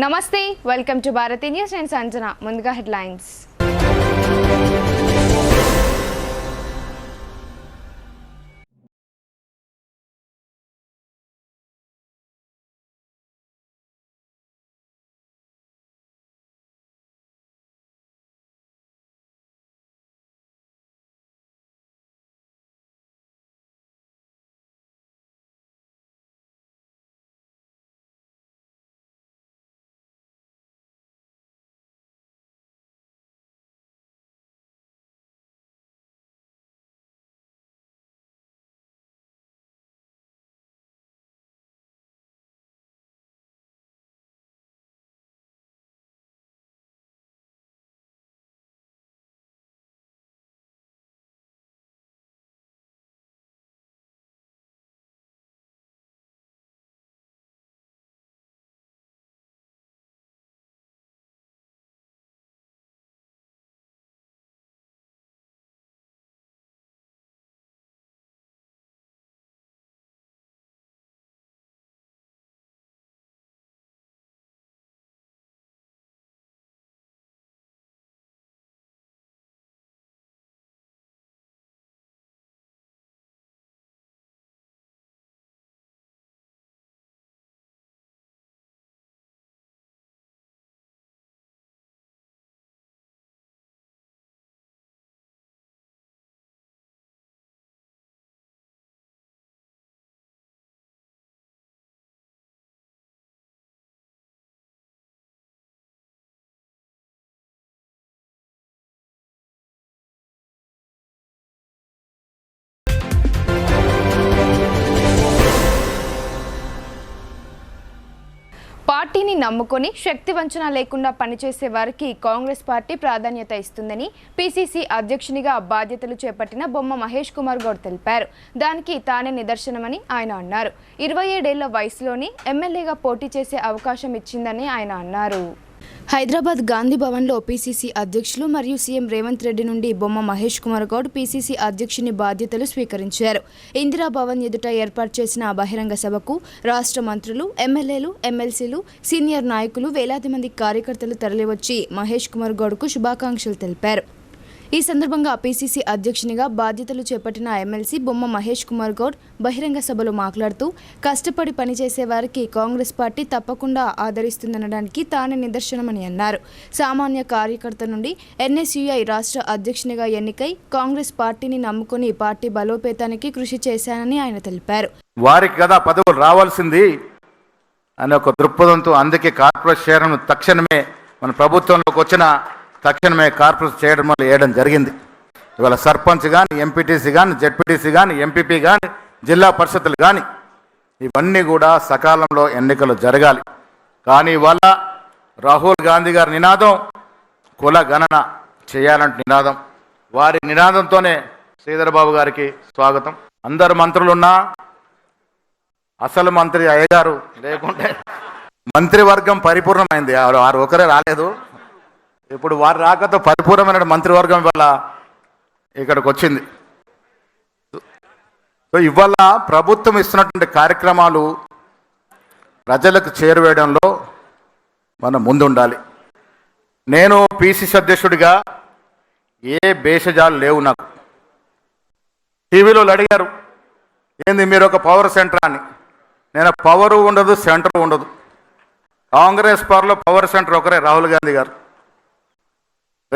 నమస్తే, welcome to Bharati news. నేను సంజన. ముందుగా హెడ్లైన్స్. పార్టీని నమ్ముకొని శక్తి వంచన లేకుండా పనిచేసే వారికి కాంగ్రెస్ పార్టీ ప్రాధాన్యత ఇస్తుందని పీసీసీ అధ్యక్షునిగా బాధ్యతలు చేపట్టిన బొమ్మ మహేష్ కుమార్ గౌడ్ తెలిపారు. దానికి తానే నిదర్శనమని ఆయన అన్నారు. 27 ఏళ్ల వయసులోని ఎమ్మెల్యేగా పోటీ చేసే అవకాశం ఇచ్చిందని ఆయన అన్నారు. హైదరాబాద్ గాంధీ భవన్లో పీసీసీ అధ్యక్షులు మరియు సీఎం రేవంత్ రెడ్డి నుండి బొమ్మ మహేష్ కుమార్ గౌడ్ పీసీసీ అధ్యక్షుని బాధ్యతలు స్వీకరించారు. ఇందిరా భవన్ ఎదుట ఏర్పాటు చేసిన బహిరంగ సభకు రాష్ట్ర మంత్రులు, ఎమ్మెల్యేలు, ఎమ్మెల్సీలు, సీనియర్ నాయకులు, వేలాది మంది కార్యకర్తలు తరలివచ్చి మహేష్ కుమార్ గౌడ్కు శుభాకాంక్షలు తెలిపారు. ఈ సందర్భంగా పీసీసీ అధ్యక్షునిగా బాధ్యతలు చేపట్టిన ఎమ్మెల్సీ బొమ్మ మహేష్ కుమార్ గౌడ్ బహిరంగ సభలో మాట్లాడుతూ కష్టపడి పనిచేసే వారికి కాంగ్రెస్ పార్టీ తప్పకుండా ఆదరిస్తుందనడానికి తానే నిదర్శనమని అన్నారు. సామాన్య కార్యకర్త నుండి ఎన్ఎస్యుఐ రాష్ట్ర అధ్యక్షునిగా ఎన్నికై కాంగ్రెస్ పార్టీని నమ్ముకుని పార్టీ బలోపేతానికి కృషి చేశానని ఆయన తెలిపారు. వారికి కదా పదవులు రావాల్సింది అనే ఒక దృక్పథంతో అందుకే కార్పొరేట్ చేయడం తక్షణమే మన ప్రభుత్వంలోకి వచ్చిన తక్షణమే కార్పొరేట్ చేయడం జరిగింది. ఇవాళ సర్పంచ్ కానీ, ఎంపీటీసీ కానీ, జెడ్పీటీసీ కానీ, ఎంపీపీ కానీ, జిల్లా పరిషత్తులు కానీ ఇవన్నీ కూడా సకాలంలో ఎన్నికలు జరగాలి. కానీ ఇవాళ రాహుల్ గాంధీ గారి నినాదం కుల గణన చేయాలంటే నినాదం. వారి నినాదంతోనే శ్రీధర్ బాబు గారికి స్వాగతం. అందరు మంత్రులున్నా అసలు మంత్రి అయ్యగారు లేకుంటే మంత్రివర్గం పరిపూర్ణమైంది. వారు ఒకరే రాలేదు. ఇప్పుడు వారి రాకతో పరిపూర్ణమైన మంత్రివర్గం ఇవాళ ఇక్కడికి వచ్చింది. సో ఇవాళ ప్రభుత్వం ఇస్తున్నటువంటి కార్యక్రమాలు ప్రజలకు చేరువేయడంలో మనం ముందుండాలి. నేను పీసీసీ అధ్యక్షుడిగా ఏ భేషజాలు లేవు నాకు. టీవీలో అడిగారు, ఏంది మీరు ఒక పవర్ సెంటర్ అని. నేను పవరు ఉండదు, సెంటర్ ఉండదు. కాంగ్రెస్ పార్టీలో పవర్ సెంటర్ ఒకరే రాహుల్ గాంధీ గారు,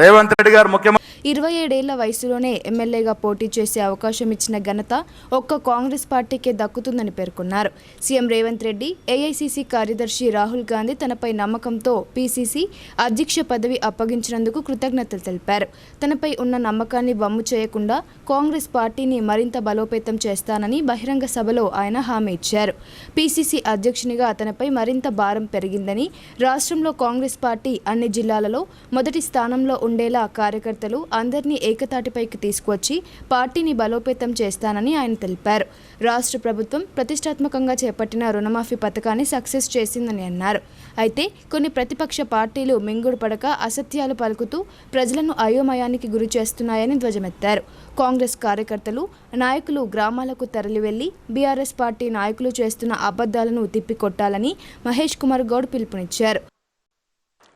రేవంత్ రెడ్డి గారు ముఖ్యమంత్రి. 27 ఏళ్ల వయసులోనే ఎమ్మెల్యేగా పోటీ చేసే అవకాశం ఇచ్చిన ఘనత ఒక్క కాంగ్రెస్ పార్టీకే దక్కుతుందని పేర్కొన్నారు. సీఎం రేవంత్ రెడ్డి, ఏఐసీసీ కార్యదర్శి రాహుల్ గాంధీ తనపై నమ్మకంతో పీసీసీ అధ్యక్ష పదవి అప్పగించినందుకు కృతజ్ఞతలు తెలిపారు. తనపై ఉన్న నమ్మకాన్ని వమ్ము చేయకుండా కాంగ్రెస్ పార్టీని మరింత బలోపేతం చేస్తానని బహిరంగ సభలో ఆయన హామీ ఇచ్చారు. పీసీసీ అధ్యక్షునిగా తనపై మరింత భారం పెరిగిందని, రాష్ట్రంలో కాంగ్రెస్ పార్టీ అన్ని జిల్లాలలో మొదటి స్థానంలో ఉండేలా కార్యకర్తలు అందరినీ ఏకతాటిపైకి తీసుకువచ్చి పార్టీని బలోపేతం చేస్తానని ఆయన తెలిపారు. రాష్ట్ర ప్రభుత్వం ప్రతిష్టాత్మకంగా చేపట్టిన రుణమాఫీ పథకాన్ని సక్సెస్ చేసిందని అన్నారు. అయితే కొన్ని ప్రతిపక్ష పార్టీలు మింగుడు పడక అసత్యాలు పలుకుతూ ప్రజలను అయోమయానికి గురి చేస్తున్నాయని ధ్వజమెత్తారు. కాంగ్రెస్ కార్యకర్తలు, నాయకులు గ్రామాలకు తరలివెళ్లి బీఆర్ఎస్ పార్టీ నాయకులు చేస్తున్న అబద్ధాలను తిప్పికొట్టాలని మహేష్ కుమార్ గౌడ్ పిలుపునిచ్చారు.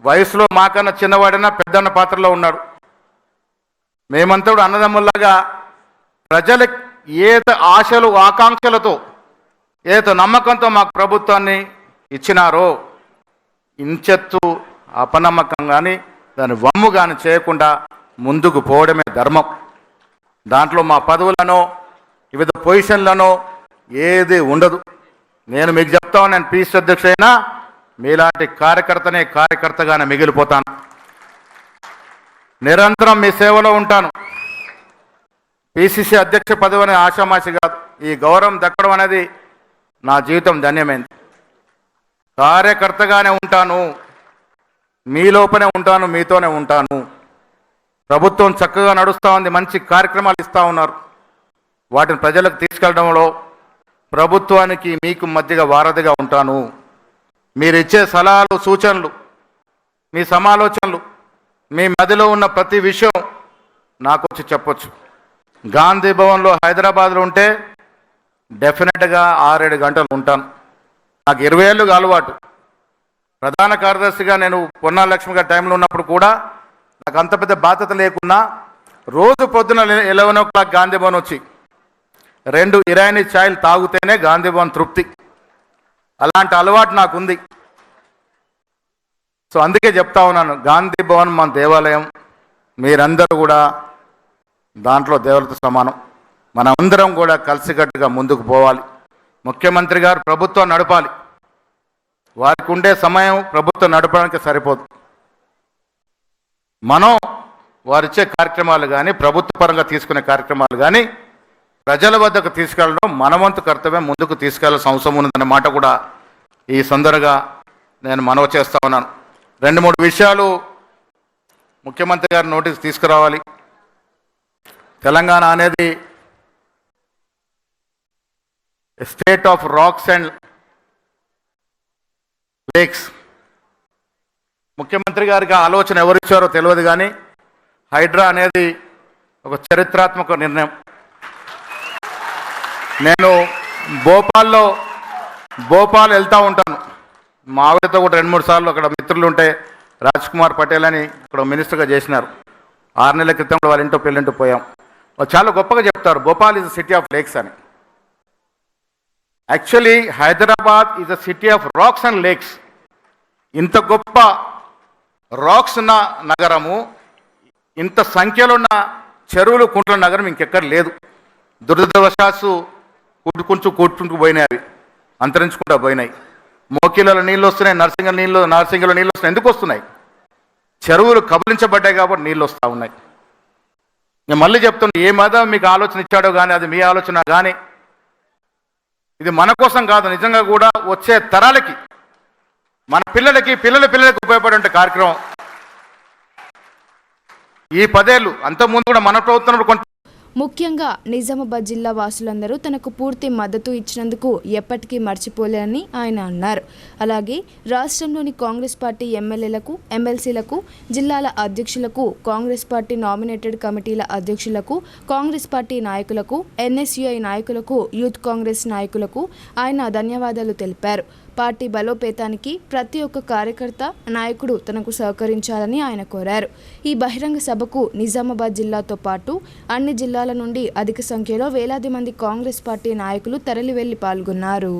వయసులో మాకన్నా చిన్నవాడైనా పెద్దన్న పాత్రలో ఉన్నాడు. మేమంతా కూడా అన్నదమ్ముల్లాగా ప్రజల ఏత ఆశలు ఆకాంక్షలతో ఏత నమ్మకంతో మాకు ప్రభుత్వాన్ని ఇచ్చినారో ఇంచెత్తు అపనమ్మకం కానీ దాని వమ్ము కానీ చేయకుండా ముందుకు పోవడమే ధర్మం. దాంట్లో మా పదవులను వివిధ పొజిషన్లను ఏది ఉండదు. నేను మీకు చెప్తాను, నేను పీసీ అధ్యక్షుడైనా మీలాంటి కార్యకర్తగానే మిగిలిపోతాను. నిరంతరం మీ సేవలో ఉంటాను. పిసిసి అధ్యక్ష పదవి అనేది ఆషామాషి కాదు. ఈ గౌరవం దక్కడం అనేది నా జీవితం ధన్యమైంది. కార్యకర్తగానే ఉంటాను, మీ లోపనే ఉంటాను, మీతోనే ఉంటాను. ప్రభుత్వం చక్కగా నడుస్తూ ఉంది, మంచి కార్యక్రమాలు ఇస్తూ ఉన్నారు. వాటిని ప్రజలకు తీసుకెళ్లడంలో ప్రభుత్వానికి మీకు మధ్యగా వారధిగా ఉంటాను. మీరు ఇచ్చే సలహాలు, సూచనలు, మీ సమాలోచనలు, మీ మదిలో ఉన్న ప్రతి విషయం నాకు వచ్చి చెప్పొచ్చు. గాంధీ భవన్లో హైదరాబాద్లో ఉంటే డెఫినెట్గా 6-7 గంటలు ఉంటాను. నాకు 20 ఏళ్ళుగా అలవాటు. ప్రధాన కార్యదర్శిగా నేను పొన్నాల లక్ష్మి గారి టైంలో ఉన్నప్పుడు కూడా నాకు అంత పెద్ద బాధ్యత లేకున్నా రోజు పొద్దున 11 o'clock గాంధీ భవన్ వచ్చి 2 ఇరానీ ఛాయలు తాగితేనే గాంధీ భవన్ తృప్తి. అలాంటి అలవాటు నాకుంది. సో అందుకే చెప్తా ఉన్నాను, గాంధీ భవన్ మన దేవాలయం, మీరందరూ కూడా దాంట్లో దేవులతో సమానం. మనమందరం కూడా కలిసికట్టుగా ముందుకు పోవాలి. ముఖ్యమంత్రి గారు ప్రభుత్వం నడపాలి. వారికి ఉండే సమయం ప్రభుత్వం నడపడానికి సరిపోదు. మనం వారిచ్చే కార్యక్రమాలు కానీ, ప్రభుత్వ పరంగా తీసుకునే కార్యక్రమాలు కానీ ప్రజల వద్దకు తీసుకెళ్ళడం మన వంతు కర్తవ్యం. ముందుకు తీసుకెళ్లాల్సిన అవసరం ఉందన్న మాట కూడా ఈ సందర్భంగా నేను మనవి చేస్తా ఉన్నాను. 2-3 విషయాలు ముఖ్యమంత్రి గారి నోటీస్ తీసుకురావాలి. తెలంగాణ అనేది state of rocks and lakes. ముఖ్యమంత్రి గారికి ఆలోచన ఎవరిచ్చారో తెలియదు, కానీ హైడ్రా అనేది ఒక చరిత్రాత్మక నిర్ణయం. నేను భోపాల్ వెళ్తూ ఉంటాను. మా ఆవిడతో కూడా 2-3 సార్లు అక్కడ మిత్రులు ఉంటే రాజ్ కుమార్ పటేల్ అని ఇక్కడ మినిస్టర్గా చేసినారు. 6 నెలల క్రితం వాళ్ళ ఇంటో పెళ్ళింటూ పోయాం. వాళ్ళు చాలా గొప్పగా చెప్తారు, Bhopal is city of lakes అని. Actually Hyderabad is a city of rocks and lakes. ఇంత గొప్ప రాక్స్ ఉన్న నగరము, ఇంత సంఖ్యలో ఉన్న చెరువులు, కుంట్ల నగరం ఇంకెక్కడ లేదు. దురదృష్టవశాత్తు కూర్చుకుంటూ పోయినాయి, అవి అంతరించుకుంటూ పోయినాయి. మోకిలలో నీళ్ళు వస్తున్నాయి, నర్సింగలో నీళ్ళు వస్తున్నాయి. ఎందుకు వస్తున్నాయి? చెరువులు కబలించబడ్డాయి కాబట్టి నీళ్ళు వస్తూ ఉన్నాయి. నేను మళ్ళీ చెప్తున్నా, ఏ మతం మీకు ఆలోచన ఇచ్చాడో కానీ అది మీ ఆలోచన కానీ ఇది మన కోసం కాదు. నిజంగా కూడా వచ్చే తరాలకి, మన పిల్లలకి ఉపయోగపడే కార్యక్రమం ఈ 10 ఏళ్ళు. అంతకుముందు కూడా మన ప్రభుత్వం కొంత ముఖ్యంగా నిజామాబాద్ జిల్లా వాసులందరూ తనకు పూర్తి మద్దతు ఇచ్చినందుకు ఎప్పటికీ మర్చిపోలేరని ఆయన అన్నారు. అలాగే రాష్ట్రంలోని కాంగ్రెస్ పార్టీ ఎమ్మెల్యేలకు, ఎమ్మెల్సీలకు, జిల్లాల అధ్యక్షులకు, కాంగ్రెస్ పార్టీ నామినేటెడ్ కమిటీల అధ్యక్షులకు, కాంగ్రెస్ పార్టీ నాయకులకు, ఎన్ఎస్యుఐ నాయకులకు, యూత్ కాంగ్రెస్ నాయకులకు ఆయన ధన్యవాదాలు తెలిపారు. పార్టీ బలోపేతానికి ప్రతి ఒక్క కార్యకర్త, నాయకుడు తనకు సహకరించాలని ఆయన కోరారు. ఈ బహిరంగ సభకు నిజామాబాద్ జిల్లాతో పాటు అన్ని జిల్లాల నుండి అధిక సంఖ్యలో వేలాది మంది కాంగ్రెస్ పార్టీ నాయకులు తరలివెళ్లి పాల్గొన్నారు.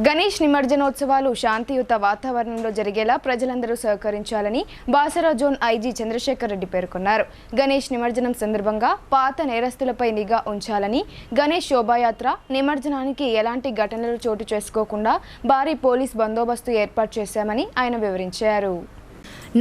గణేష్ నిమజ్జనోత్సవాలు శాంతియుత వాతావరణంలో జరిగేలా ప్రజలందరూ సహకరించాలని బాసరా జోన్ ఐజీ చంద్రశేఖర్ రెడ్డి పేర్కొన్నారు. గణేష్ నిమజ్జనం సందర్భంగా పాత నేరస్తులపై నిఘా ఉంచాలని, గణేష్ శోభాయాత్ర నిమజ్జనానికి ఎలాంటి ఘటనలు చోటు చేసుకోకుండా భారీ పోలీస్ బందోబస్తు ఏర్పాటు చేశామని ఆయన వివరించారు.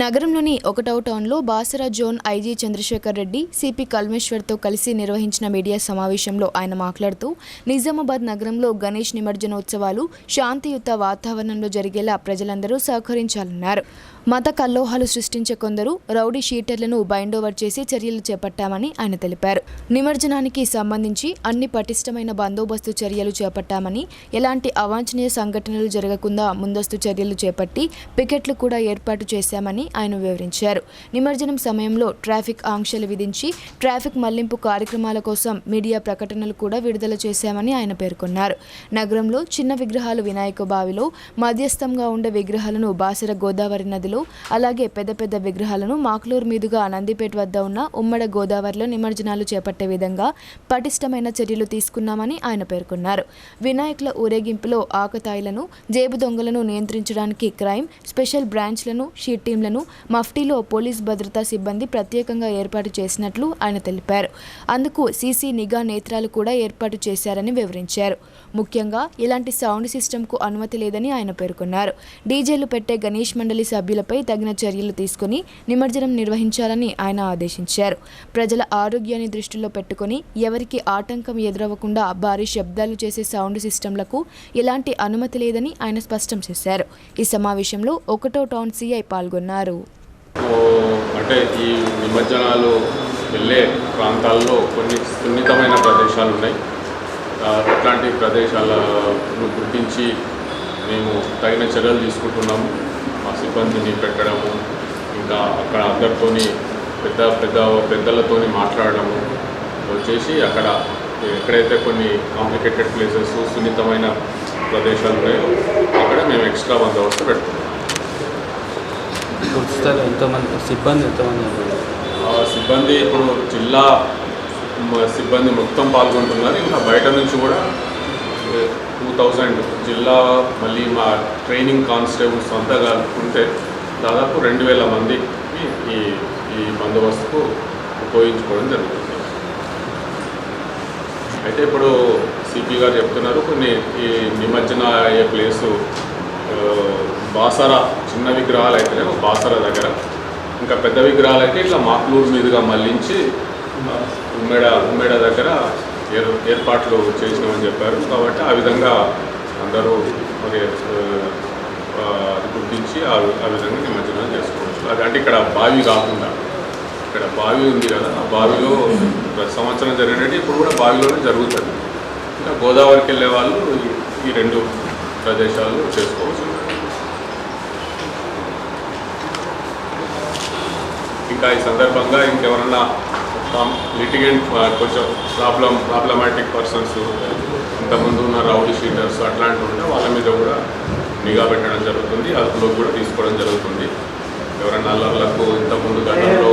నగరంలోని 1వ టౌన్లో Basara zone IG Chandrashekar Reddy, CP కల్మేశ్వర్తో కలిసి నిర్వహించిన మీడియా సమావేశంలో ఆయన మాట్లాడుతూ, నిజామాబాద్ నగరంలో గణేష్ నిమజ్జనోత్సవాలు శాంతియుత వాతావరణంలో జరిగేలా ప్రజలందరూ సహకరించాలన్నారు. మత కల్లోహాలు సృష్టించే కొందరు రౌడీ షీటర్లను బైండోవర్ చేసి చర్యలు చేపట్టామని ఆయన తెలిపారు. నిమజ్జనానికి సంబంధించి అన్ని పటిష్టమైన బందోబస్తు చర్యలు చేపట్టామని, ఎలాంటి అవాంఛనీయ సంఘటనలు జరగకుండా ముందస్తు చర్యలు చేపట్టి పికెట్లు కూడా ఏర్పాటు చేశామని చేశామని ఆయన వివరించారు. నిమజ్జనం సమయంలో ట్రాఫిక్ ఆంక్షలు విధించి ట్రాఫిక్ మళ్లింపు కార్యక్రమాల కోసం మీడియా ప్రకటనలు కూడా విడుదల చేశామని ఆయన పేర్కొన్నారు. నగరంలో చిన్న విగ్రహాలు వినాయక బావిలో, మధ్యస్థంగా ఉండే విగ్రహాలను బాసర గోదావరి నదిలో, అలాగే పెద్ద పెద్ద విగ్రహాలను మాక్లూరు మీదుగా నందిపేట వద్ద ఉన్న ఉమ్మడ గోదావరిలో నిమజ్జనాలు చేపట్టే విధంగా పటిష్టమైన చర్యలు తీసుకున్నామని ఆయన పేర్కొన్నారు. వినాయకుల ఊరేగింపులో ఆకతాయిలను, జేబు దొంగలను నియంత్రించడానికి క్రైమ్ స్పెషల్ బ్రాంచ్లను, షీట్ టీంలను, మఫ్టీలో పోలీస్ భద్రతా సిబ్బంది ప్రత్యేకంగా ఏర్పాటు చేసినట్లు ఆయన తెలిపారు. అందుకు సీసీ నిఘా నేత్రాలు కూడా ఏర్పాటు చేశారని వివరించారు. ముఖ్యంగా ఇలాంటి సౌండ్ సిస్టమ్కు అనుమతి లేదని ఆయన పేర్కొన్నారు. డీజేలు పెట్టే గణేష్ మండలి సభ్యులపై తగిన చర్యలు తీసుకుని నిమజ్జనం నిర్వహించాలని ఆయన ఆదేశించారు. ప్రజల ఆరోగ్యాన్ని దృష్టిలో పెట్టుకుని ఎవరికి ఆటంకం ఎదురవ్వకుండా భారీ శబ్దాలు చేసే సౌండ్ సిస్టంలకు ఎలాంటి అనుమతి లేదని ఆయన స్పష్టం చేశారు. ఈ సమావేశంలో 1వ టౌన్ సిఐ పాల్గొన్నారు. అంటే ఈ నిమజ్జనాలు వెళ్ళే ప్రాంతాల్లో కొన్ని సున్నితమైన ప్రదేశాలు ఉన్నాయి. అట్లాంటి ప్రదేశాలను గుర్తించి మేము తగిన చర్యలు తీసుకుంటున్నాము. మా సిబ్బందిని పెట్టడము, ఇంకా అక్కడ అందరితోని పెద్దలతోని మాట్లాడడము చేసి అక్కడ ఎక్కడైతే కొన్ని కాంప్లికేటెడ్ ప్లేసెస్, సున్నితమైన ప్రదేశాలు ఉన్నాయో అక్కడ మేము ఎక్స్ట్రా బందోబస్తు పెట్టుకుంటాం. సిబ్బంది ఇప్పుడు జిల్లా సిబ్బంది మొత్తం పాల్గొంటున్నారు. ఇంకా బయట నుంచి కూడా 2000 జిల్లా, మళ్ళీ మా ట్రైనింగ్ కానిస్టేబుల్స్ అంతా కలుపుకుంటే దాదాపు 2000 మందికి ఈ బందోబస్తుకు ఉపయోగించుకోవడం జరుగుతుంది. అయితే ఇప్పుడు సిపి గారు చెప్తున్నారు కొన్ని ఈ నిమజ్జన అయ్యే ప్లేసు బాసర చిన్న విగ్రహాలు అయితేనేమో బాసర దగ్గర, ఇంకా పెద్ద విగ్రహాలు అయితే ఇట్లా మాక్లూరు మీదుగా మళ్ళించి ఉమ్మేడ దగ్గర ఏర్పాట్లు చేసినామని చెప్పారు. కాబట్టి ఆ విధంగా అందరూ మరి గుర్తించి ఆ విధంగా నిమజ్జనం చేసుకోవచ్చు. అదంటే ఇక్కడ బావి కాకుండా ఇక్కడ బావి ఉంది కదా, ఆ బావిలో ప్రతి సంవత్సరం జరిగినట్టు ఇప్పుడు కూడా బావిలోనే జరుగుతుంది. ఇంకా గోదావరికి వెళ్ళే వాళ్ళు ఈ 2 ప్రదేశాలు చేసుకోవచ్చు. ఇంకా ఈ సందర్భంగా ఇంకెవరన్నా లిటిగెంట్ కొంచెం ప్రాబ్లమాటిక్ పర్సన్స్, ఇంతకుముందు ఉన్న రౌడీ షీటర్స్ అట్లాంటివి ఉంటే వాళ్ళ మీద కూడా నిఘా పెట్టడం జరుగుతుంది, అదుపులోకి కూడా తీసుకోవడం జరుగుతుంది. ఎవరైనా అల్లర్లకు ఇంతకుముందు గతంలో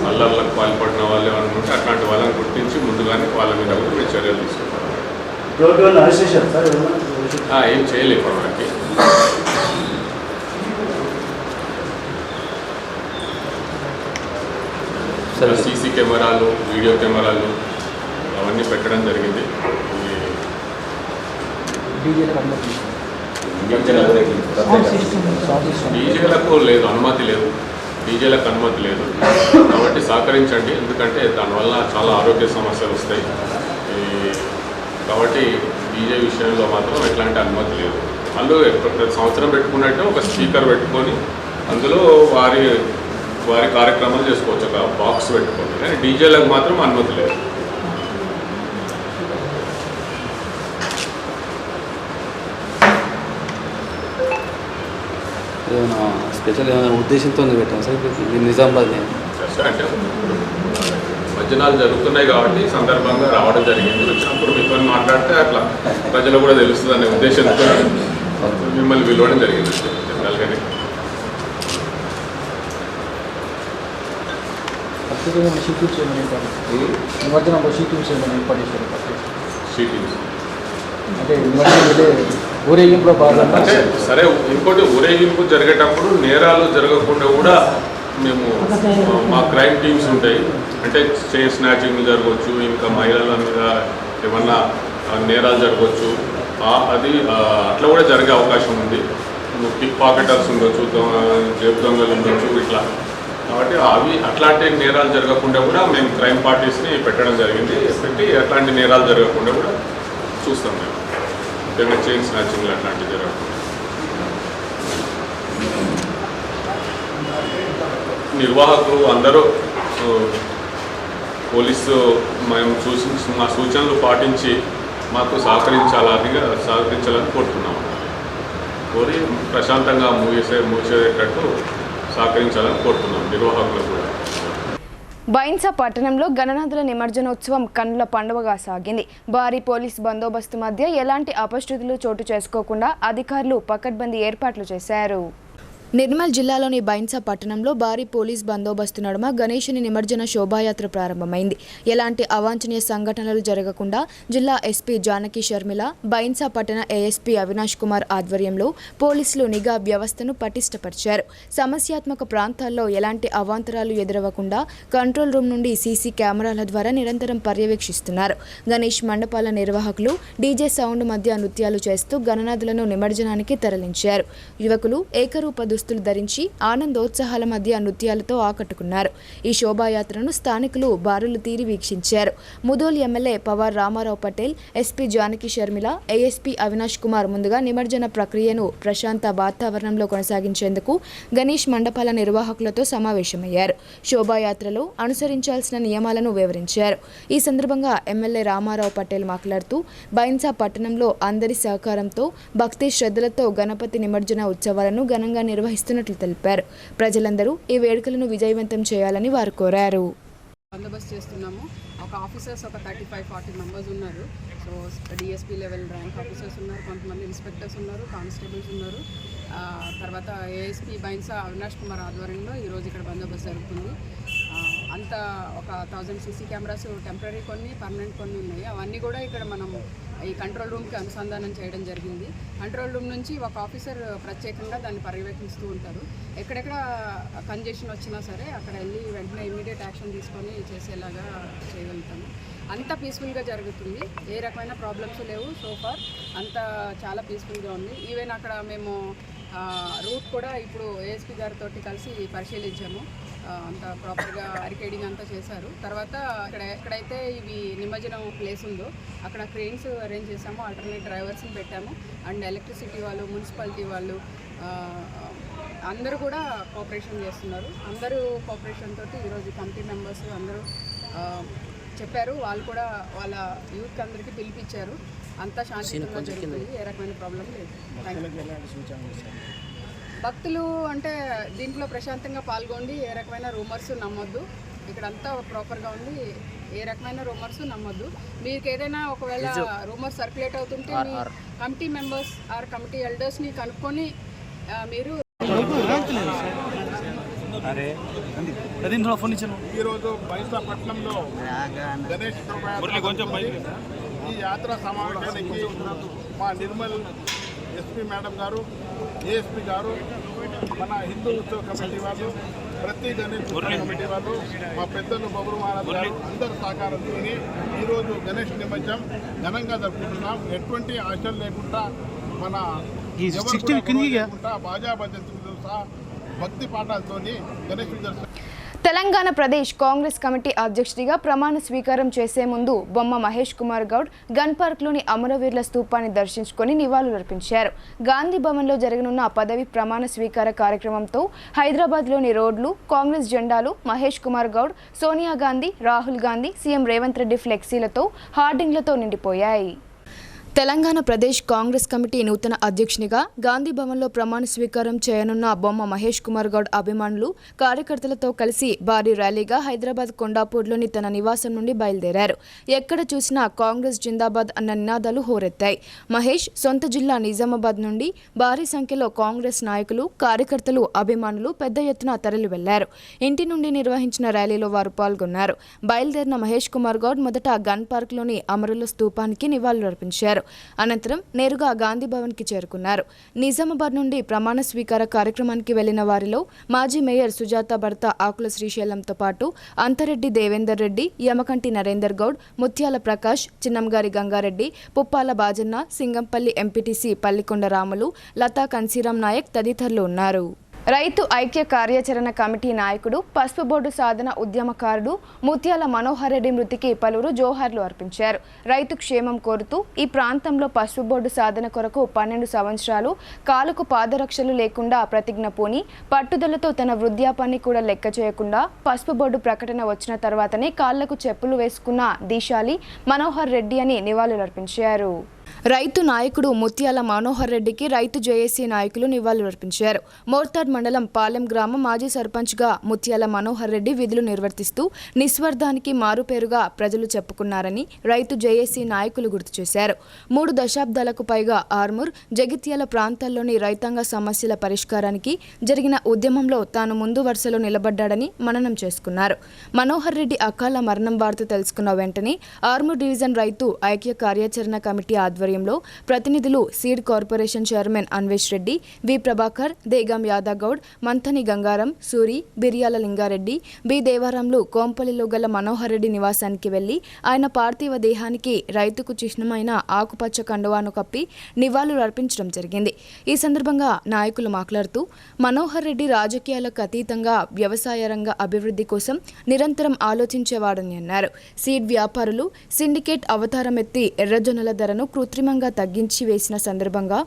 అల్లర్లకు పాల్పడిన వాళ్ళు ఏమైనా ఉంటే అట్లాంటి వాళ్ళని గుర్తించి ముందుగానే వాళ్ళ మీద కూడా చర్యలు తీసుకుంటారు. ఏం చేయలేదు మనకి. సీసీ కెమెరాలు, వీడియో కెమెరాలు అవన్నీ పెట్టడం జరిగింది. డీజేలకు లేదు, అనుమతి లేదు. డీజేలకు అనుమతి లేదు. కాబట్టి సహకరించండి, ఎందుకంటే దానివల్ల చాలా ఆరోగ్య సమస్యలు వస్తాయి. కాబట్టి డీజే విషయంలో మాత్రం ఎట్లాంటి అనుమతి లేదు. వాళ్ళు ప్రతి సంవత్సరం పెట్టుకున్నట్టు ఒక స్పీకర్ పెట్టుకొని అందులో వారి కార్యక్రమాలు చేసుకోవచ్చు, ఒక బాక్స్ పెట్టుకొని. కానీ డీజేలకు మాత్రం అనుమతి లేదు. ఏమైనా స్పెషల్ ఏమైనా ఉద్దేశంతో పెట్టాం సార్ ఇప్పుడు నిజామాబాద్ అంటే భజనాలు జరుగుతున్నాయి కాబట్టి సందర్భంగా రావడం జరిగింది. వచ్చినప్పుడు మీతో మాట్లాడితే అట్లా ప్రజలు కూడా తెలుస్తుంది అనే ఉద్దేశంతో మిమ్మల్ని పిలవడం జరిగింది. జనరల్గానే ఊరేగింపులో భాగంగా అంటే సరే, ఇంకోటి ఊరేగింపు జరిగేటప్పుడు నేరాలు జరగకుండా కూడా మేము మా క్రైమ్ టీమ్స్ ఉంటాయి. అంటే చైన్ స్నాచింగ్ జరగవచ్చు, ఇంకా మహిళల మీద ఏమన్నా నేరాలు జరగవచ్చు. అది అట్లా కూడా జరిగే అవకాశం ఉంది. పిక్ పాకెటర్స్ ఉండొచ్చు, జేబు దొంగలు ఉండొచ్చు ఇట్లా. కాబట్టి అట్లాంటి నేరాలు జరగకుండా కూడా మేము క్రైమ్ పార్టీస్ని పెట్టడం జరిగింది. పెట్టి అట్లాంటి నేరాలు జరగకుండా కూడా చూస్తాం మేము. ముఖ్యంగా చైన్ స్నాచింగ్లు అట్లాంటివి జరగకుండా. నిర్వాహకులు అందరూ పోలీసు మేము మా సూచనలు పాటించి మాకు సహకరించాలని కోరుతున్నాము. కోరి ప్రశాంతంగా మూసేటట్టు సహకరించాలని కోరుతున్నాం నిర్వాహకులు కూడా. బైన్సా పట్టణంలో గణనాథుల నిమజ్జనోత్సవం కన్నుల పండుగగా సాగింది. భారీ పోలీస్ బందోబస్తు మధ్య ఎలాంటి అపశృతులు చోటు చేసుకోకుండా అధికారులు పకడ్బందీ ఏర్పాట్లు చేశారు. నిర్మల్ జిల్లాలోని బైన్సా పట్టణంలో భారీ పోలీస్ బందోబస్తు నడుమ గణేశుని నిమజ్జన శోభాయాత్ర ప్రారంభమైంది. ఎలాంటి అవాంఛనీయ సంఘటనలు జరగకుండా జిల్లా ఎస్పీ జానకి షర్మిల, బైన్సా పట్టణ ఏఎస్పీ అవినాష్ కుమార్ ఆధ్వర్యంలో పోలీసులు నిఘా వ్యవస్థను పటిష్టపరిచారు. సమస్యాత్మక ప్రాంతాల్లో ఎలాంటి అవాంతరాలు ఎదురవ్వకుండా కంట్రోల్ రూమ్ నుండి సీసీ కెమెరాల ద్వారా నిరంతరం పర్యవేక్షిస్తున్నారు. గణేష్ మండపాల నిర్వాహకులు డీజే సౌండ్ మధ్య నృత్యాలు చేస్తూ గణనాథులను నిమజ్జనానికి తరలించారు. యువకులు ఏకరూప దుస్తులు ధరించి ఆనందోత్సాహాల మధ్య నృత్యాలతో ఆకట్టుకున్నారు. ఈ శోభాయాత్రను స్థానికులు బారులు తీరి వీక్షించారు. Mudhol MLA Pawar Ramarao Patel, SP Janaki Sharmila, ASP Avinash Kumar ముందుగా నిమజ్జన ప్రక్రియను ప్రశాంత వాతావరణంలో కొనసాగించేందుకు గణేష్ మండపాల నిర్వాహకులతో సమావేశమయ్యారు. శోభాయాత్రలో అనుసరించాల్సిన నియమాలను వివరించారు. ఈ సందర్భంగా ఎమ్మెల్యే రామారావు పటేల్ మాట్లాడుతూ బైన్సా పట్టణంలో అందరి సహకారంతో భక్తి శ్రద్ధలతో గణపతి నిమజ్జన ఉత్సవాలను ఘనంగా నిర్వహిస్తున్నట్లు తెలిపారు. ప్రజలందరూ ఈ వేడుకలను విజయవంతం చేయాలని వారు కోరారు. బందోబస్తు చేస్తున్నాము. ఒక ఆఫీసర్స్ ఒక 35-40 మెంబర్స్ ఉన్నారు. So DSP level rank officers ఉన్నారు, కొంతమంది ఇన్స్పెక్టర్స్ ఉన్నారు, కానిస్టేబుల్స్ ఉన్నారు. తర్వాత ఏఎస్పీ బైన్సా అవినాష్ కుమార్ ఆధ్వర్యంలో ఈరోజు ఇక్కడ బందోబస్తు జరుగుతుంది. అంతా ఒక 1000 సీసీ కెమెరాస్ టెంపరీ కొన్ని, పర్మనెంట్ కొన్ని ఉన్నాయి. అవన్నీ కూడా ఇక్కడ మనం ఈ కంట్రోల్ రూమ్కి అనుసంధానం చేయడం జరిగింది. కంట్రోల్ రూమ్ నుంచి ఒక ఆఫీసర్ ప్రత్యేకంగా దాన్ని పర్యవేక్షిస్తూ ఉంటారు. ఎక్కడెక్కడ కంజెషన్ వచ్చినా సరే అక్కడ వెళ్ళి వెంటనే ఇమీడియట్ యాక్షన్ తీసుకొని చేసేలాగా చేయగలుగుతాము. అంతా పీస్ఫుల్గా జరుగుతుంది. ఏ రకమైన ప్రాబ్లమ్స్ లేవు. సోఫార్ అంతా చాలా పీస్ఫుల్గా ఉంది. ఈవెన్ అక్కడ మేము రూట్ కూడా ఇప్పుడు ఏఎస్పీ గారితో కలిసి పరిశీలించాము. అంతా ప్రాపర్గా అరికేడింగ్ అంతా చేశారు. తర్వాత ఎక్కడైతే ఇవి నిమజ్జనం ప్లేస్ ఉందో అక్కడ క్రెయిన్స్ అరేంజ్ చేసాము, ఆల్టర్నేట్ డ్రైవర్స్ని పెట్టాము. అండ్ ఎలక్ట్రిసిటీ వాళ్ళు, మున్సిపాలిటీ వాళ్ళు అందరూ కూడా కోఆపరేషన్ చేస్తున్నారు. అందరూ కోఆపరేషన్ తోటి ఈరోజు కమిటీ మెంబర్స్ అందరూ చెప్పారు. వాళ్ళు కూడా వాళ్ళ యూత్ అందరికీ పిలిపించారు. అంతా శాంతియుతంగా జరుగుతుంది. ఏ రకమైన ప్రాబ్లం లేదు. భక్తులు అంటే దీంట్లో ప్రశాంతంగా పాల్గొండి ఏ రకమైన రూమర్స్ నమ్మొద్దు. ఇక్కడ అంతా ప్రాపర్గా ఉంది. ఏ రకమైన రూమర్స్ నమ్మొద్దు. మీకు ఏదైనా ఒకవేళ రూమర్స్ సర్క్యులేట్ అవుతుంటే మీ కమిటీ మెంబర్స్ ఆర్ కమిటీ ఎల్డర్స్ని కనుక్కొని మీరు ఈరోజు బైన్సా పట్టణంలో గణేష్ ఈ యాత్ర సమావేశానికి మా నిర్మల్ ఎస్పీ మేడం గారు, ఏఎస్పీ గారు, మన హిందూ ఉత్సవ కమిటీ వాళ్ళు, ప్రతి గణేష్ కమిటీ వాళ్ళు, మా పెద్దలు బబురు మహారాజ్ గారు అందరూ సహకారంతో ఈరోజు గణేష్ నిమజ్జనం ఘనంగా జరుపుకుంటున్నాం. ఎటువంటి ఆశలు లేకుండా మన బాజా భజంతులతో సహా భక్తి పాఠాలతో గణేష్ దర్శనం. తెలంగాణ ప్రదేశ్ కాంగ్రెస్ కమిటీ అధ్యక్షుడిగా ప్రమాణ స్వీకారం చేసే ముందు బొమ్మ మహేష్ కుమార్ గౌడ్ గన్ పార్క్లోని అమరవీరుల స్తూపాన్ని దర్శించుకొని నివాళులర్పించారు. గాంధీ భవన్లో జరగనున్న పదవి ప్రమాణ స్వీకార కార్యక్రమంతో హైదరాబాద్లోని రోడ్లు కాంగ్రెస్ జెండాలు, మహేష్ కుమార్ గౌడ్, సోనియా గాంధీ, రాహుల్ గాంధీ, సీఎం రేవంత్ రెడ్డి ఫ్లెక్సీలతో, హార్డింగ్లతో నిండిపోయాయి. తెలంగాణ ప్రదేశ్ కాంగ్రెస్ కమిటీ నూతన అధ్యక్షునిగా గాంధీ భవన్లో ప్రమాణ స్వీకారం చేయనున్న బొమ్మ మహేష్ కుమార్ గౌడ్ అభిమానులు, కార్యకర్తలతో కలిసి భారీ ర్యాలీగా హైదరాబాద్ కొండాపూర్లోని తన నివాసం నుండి బయలుదేరారు. ఎక్కడ చూసినా కాంగ్రెస్ జిందాబాద్ అన్న నినాదాలు హోరెత్తాయి. మహేష్ సొంత జిల్లా నిజామాబాద్ నుండి భారీ సంఖ్యలో కాంగ్రెస్ నాయకులు, కార్యకర్తలు, అభిమానులు పెద్ద ఎత్తున తరలి వెళ్లారు. ఇంటి నుండి నిర్వహించిన ర్యాలీలో వారు పాల్గొన్నారు. బయలుదేరిన మహేష్ కుమార్ గౌడ్ మొదట గన్ పార్క్లోని అమరుల స్తూపానికి నివాళులర్పించారు. అనంతరం నేరుగా గాంధీ భవన్కి చేరుకున్నారు. నిజామాబాద్ నుండి ప్రమాణ స్వీకార కార్యక్రమానికి వెళ్లిన వారిలో మాజీ మేయర్ సుజాత భర్త ఆకుల శ్రీశైలంతో పాటు అంతరెడ్డి దేవేందర్ రెడ్డి, యమకంటి నరేందర్ గౌడ్, ముత్యాల ప్రకాష్, చిన్నంగారి గంగారెడ్డి, పుప్పాల బాజన్న, సింగంపల్లి ఎంపీటీసీ పల్లికొండ రాములు, లతా కన్సీరాం నాయక్ తదితరులు ఉన్నారు. రైతు ఐక్య కార్యాచరణ కమిటీ నాయకుడు, పసుపు బోర్డు సాధన ఉద్యమకారుడు ముత్యాల మనోహర్ రెడ్డి మృతికి పలువురు జోహార్లు అర్పించారు. రైతు క్షేమం కోరుతూ ఈ ప్రాంతంలో పసుపు బోర్డు సాధన కొరకు 12 సంవత్సరాలు కాలుకు పాదరక్షలు లేకుండా ప్రతిజ్ఞ పూని పట్టుదలతో తన వృద్ధాపాన్ని కూడా లెక్క చేయకుండా పసుపు బోర్డు ప్రకటన వచ్చిన తర్వాతనే కాళ్లకు చెప్పులు వేసుకున్న దీశాలి మనోహర్ రెడ్డి అని నివాళులర్పించారు. రైతు నాయకుడు ముత్యాల మనోహర్ రెడ్డికి రైతు జేఏసీ నాయకులు నివాళులర్పించారు. మోర్తాడ్ మండలం పాలెం గ్రామం మాజీ సర్పంచ్గా ముత్యాల మనోహర్ రెడ్డి విధులు నిర్వర్తిస్తూ నిస్వార్థానికి మారుపేరుగా ప్రజలు చెప్పుకున్నారని రైతు జేఏసీ నాయకులు గుర్తు చేశారు. 3 దశాబ్దాలకు పైగా ఆర్మూర్, జగిత్యాల ప్రాంతాల్లోని రైతాంగ సమస్యల పరిష్కారానికి జరిగిన ఉద్యమంలో తాను ముందు వరుసలో నిలబడ్డాడని మననం చేసుకున్నారు. మనోహర్ రెడ్డి అకాల మరణం వార్త తెలుసుకున్న వెంటనే ఆర్మూర్ డివిజన్ రైతు ఐక్య కార్యాచరణ కమిటీ ఆధ్వర్యంలో ప్రతినిధులు seed corporation chairman Anvesh Reddy, V Prabhakar, Degam Yadagoud, Manthani Gangaram, Suri, Biryala Lingareddy, B దేవారంలు కోంపల్లిలో గల మనోహర్ రెడ్డి నివాసానికి వెళ్లి ఆయన పార్థివ దేహానికి రైతుకు చిహ్నమైన ఆకుపచ్చ కండువాను కప్పి నివాళులు అర్పించడం జరిగింది. ఈ సందర్భంగా నాయకులు మాట్లాడుతూ మనోహర్ రెడ్డి రాజకీయాలకు అతీతంగా వ్యవసాయ రంగ అభివృద్ధి కోసం నిరంతరం ఆలోచించేవాడని అన్నారు. సీడ్ వ్యాపారులు సిండికేట్ అవతారం ఎత్తి ఎర్రజొన్నల ధరను కృత్రిమంగా తగ్గించి వేసిన సందర్భంగా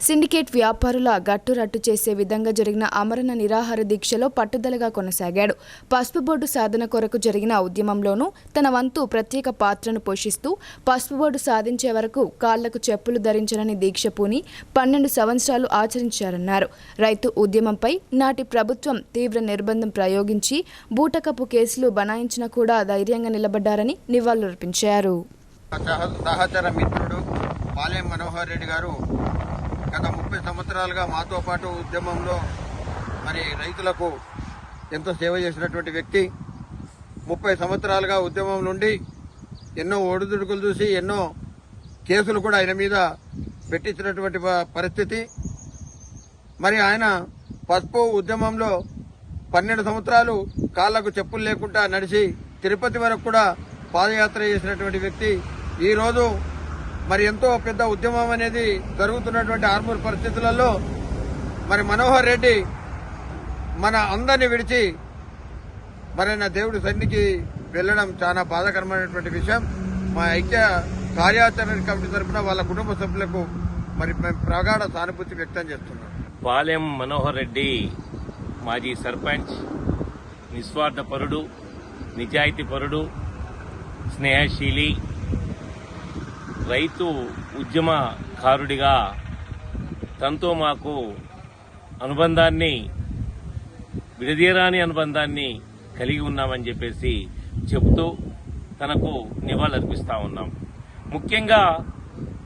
సిండికేట్ వ్యాపారుల గట్టురట్టు చేసే విధంగా జరిగిన ఆమరణ నిరాహార దీక్షలో పట్టుదలగా కొనసాగాడు. పసుపు బోర్డు సాధన కొరకు జరిగిన ఉద్యమంలోనూ తన వంతు ప్రత్యేక పాత్రను పోషిస్తూ పసుపు బోర్డు సాధించే వరకు కాళ్లకు చెప్పులు ధరించనని దీక్ష పూని 12 సంవత్సరాలు ఆచరించారన్నారు. రైతు ఉద్యమంపై నాటి ప్రభుత్వం తీవ్ర నిర్బంధం ప్రయోగించి బూటకపు కేసులు బనాయించినా కూడా ధైర్యంగా నిలబడ్డారని నివాళులర్పించారు. సహచర మిత్రుడు పాలెం మనోహర్ రెడ్డి గారు గత 30 సంవత్సరాలుగా మాతో పాటు ఉద్యమంలో రైతులకు ఎంతో సేవ చేసినటువంటి వ్యక్తి. 30 సంవత్సరాలుగా ఉద్యమం నుండి ఎన్నో ఒడిదుడుకులు చూసి ఎన్నో కేసులు కూడా ఆయన మీద పెట్టించినటువంటి పరిస్థితి. ఆయన పసుపు ఉద్యమంలో 12 సంవత్సరాలు కాళ్లకు చెప్పులు లేకుండా నడిచి తిరుపతి వరకు కూడా పాదయాత్ర చేసినటువంటి వ్యక్తి. ఈరోజు ఎంతో పెద్ద ఉద్యమం అనేది జరుగుతున్నటువంటి ఆర్మూర్ పరిస్థితులలో మనోహర్ రెడ్డి మన అందరినీ విడిచి నా దేవుడి సన్నిధికి వెళ్లడం చాలా బాధాకరమైనటువంటి విషయం. మా ఐక్య కార్యాచరణ కమిటీ తరఫున వాళ్ళ కుటుంబ సభ్యులకు మేము ప్రగాఢ సానుభూతి వ్యక్తం చేస్తున్నాం. పాలెం మనోహర్ రెడ్డి మాజీ సర్పంచ్, నిస్వార్థపరుడు, నిజాయితీపరుడు, స్నేహశీలి, రైతు ఉద్యమకారుడిగా తనతో మాకు అనుబంధాన్ని, విడదీయరాని అనుబంధాన్ని కలిగి ఉన్నామని చెప్పేసి చెబుతూ తనకు నివాళులర్పిస్తా ఉన్నాం. ముఖ్యంగా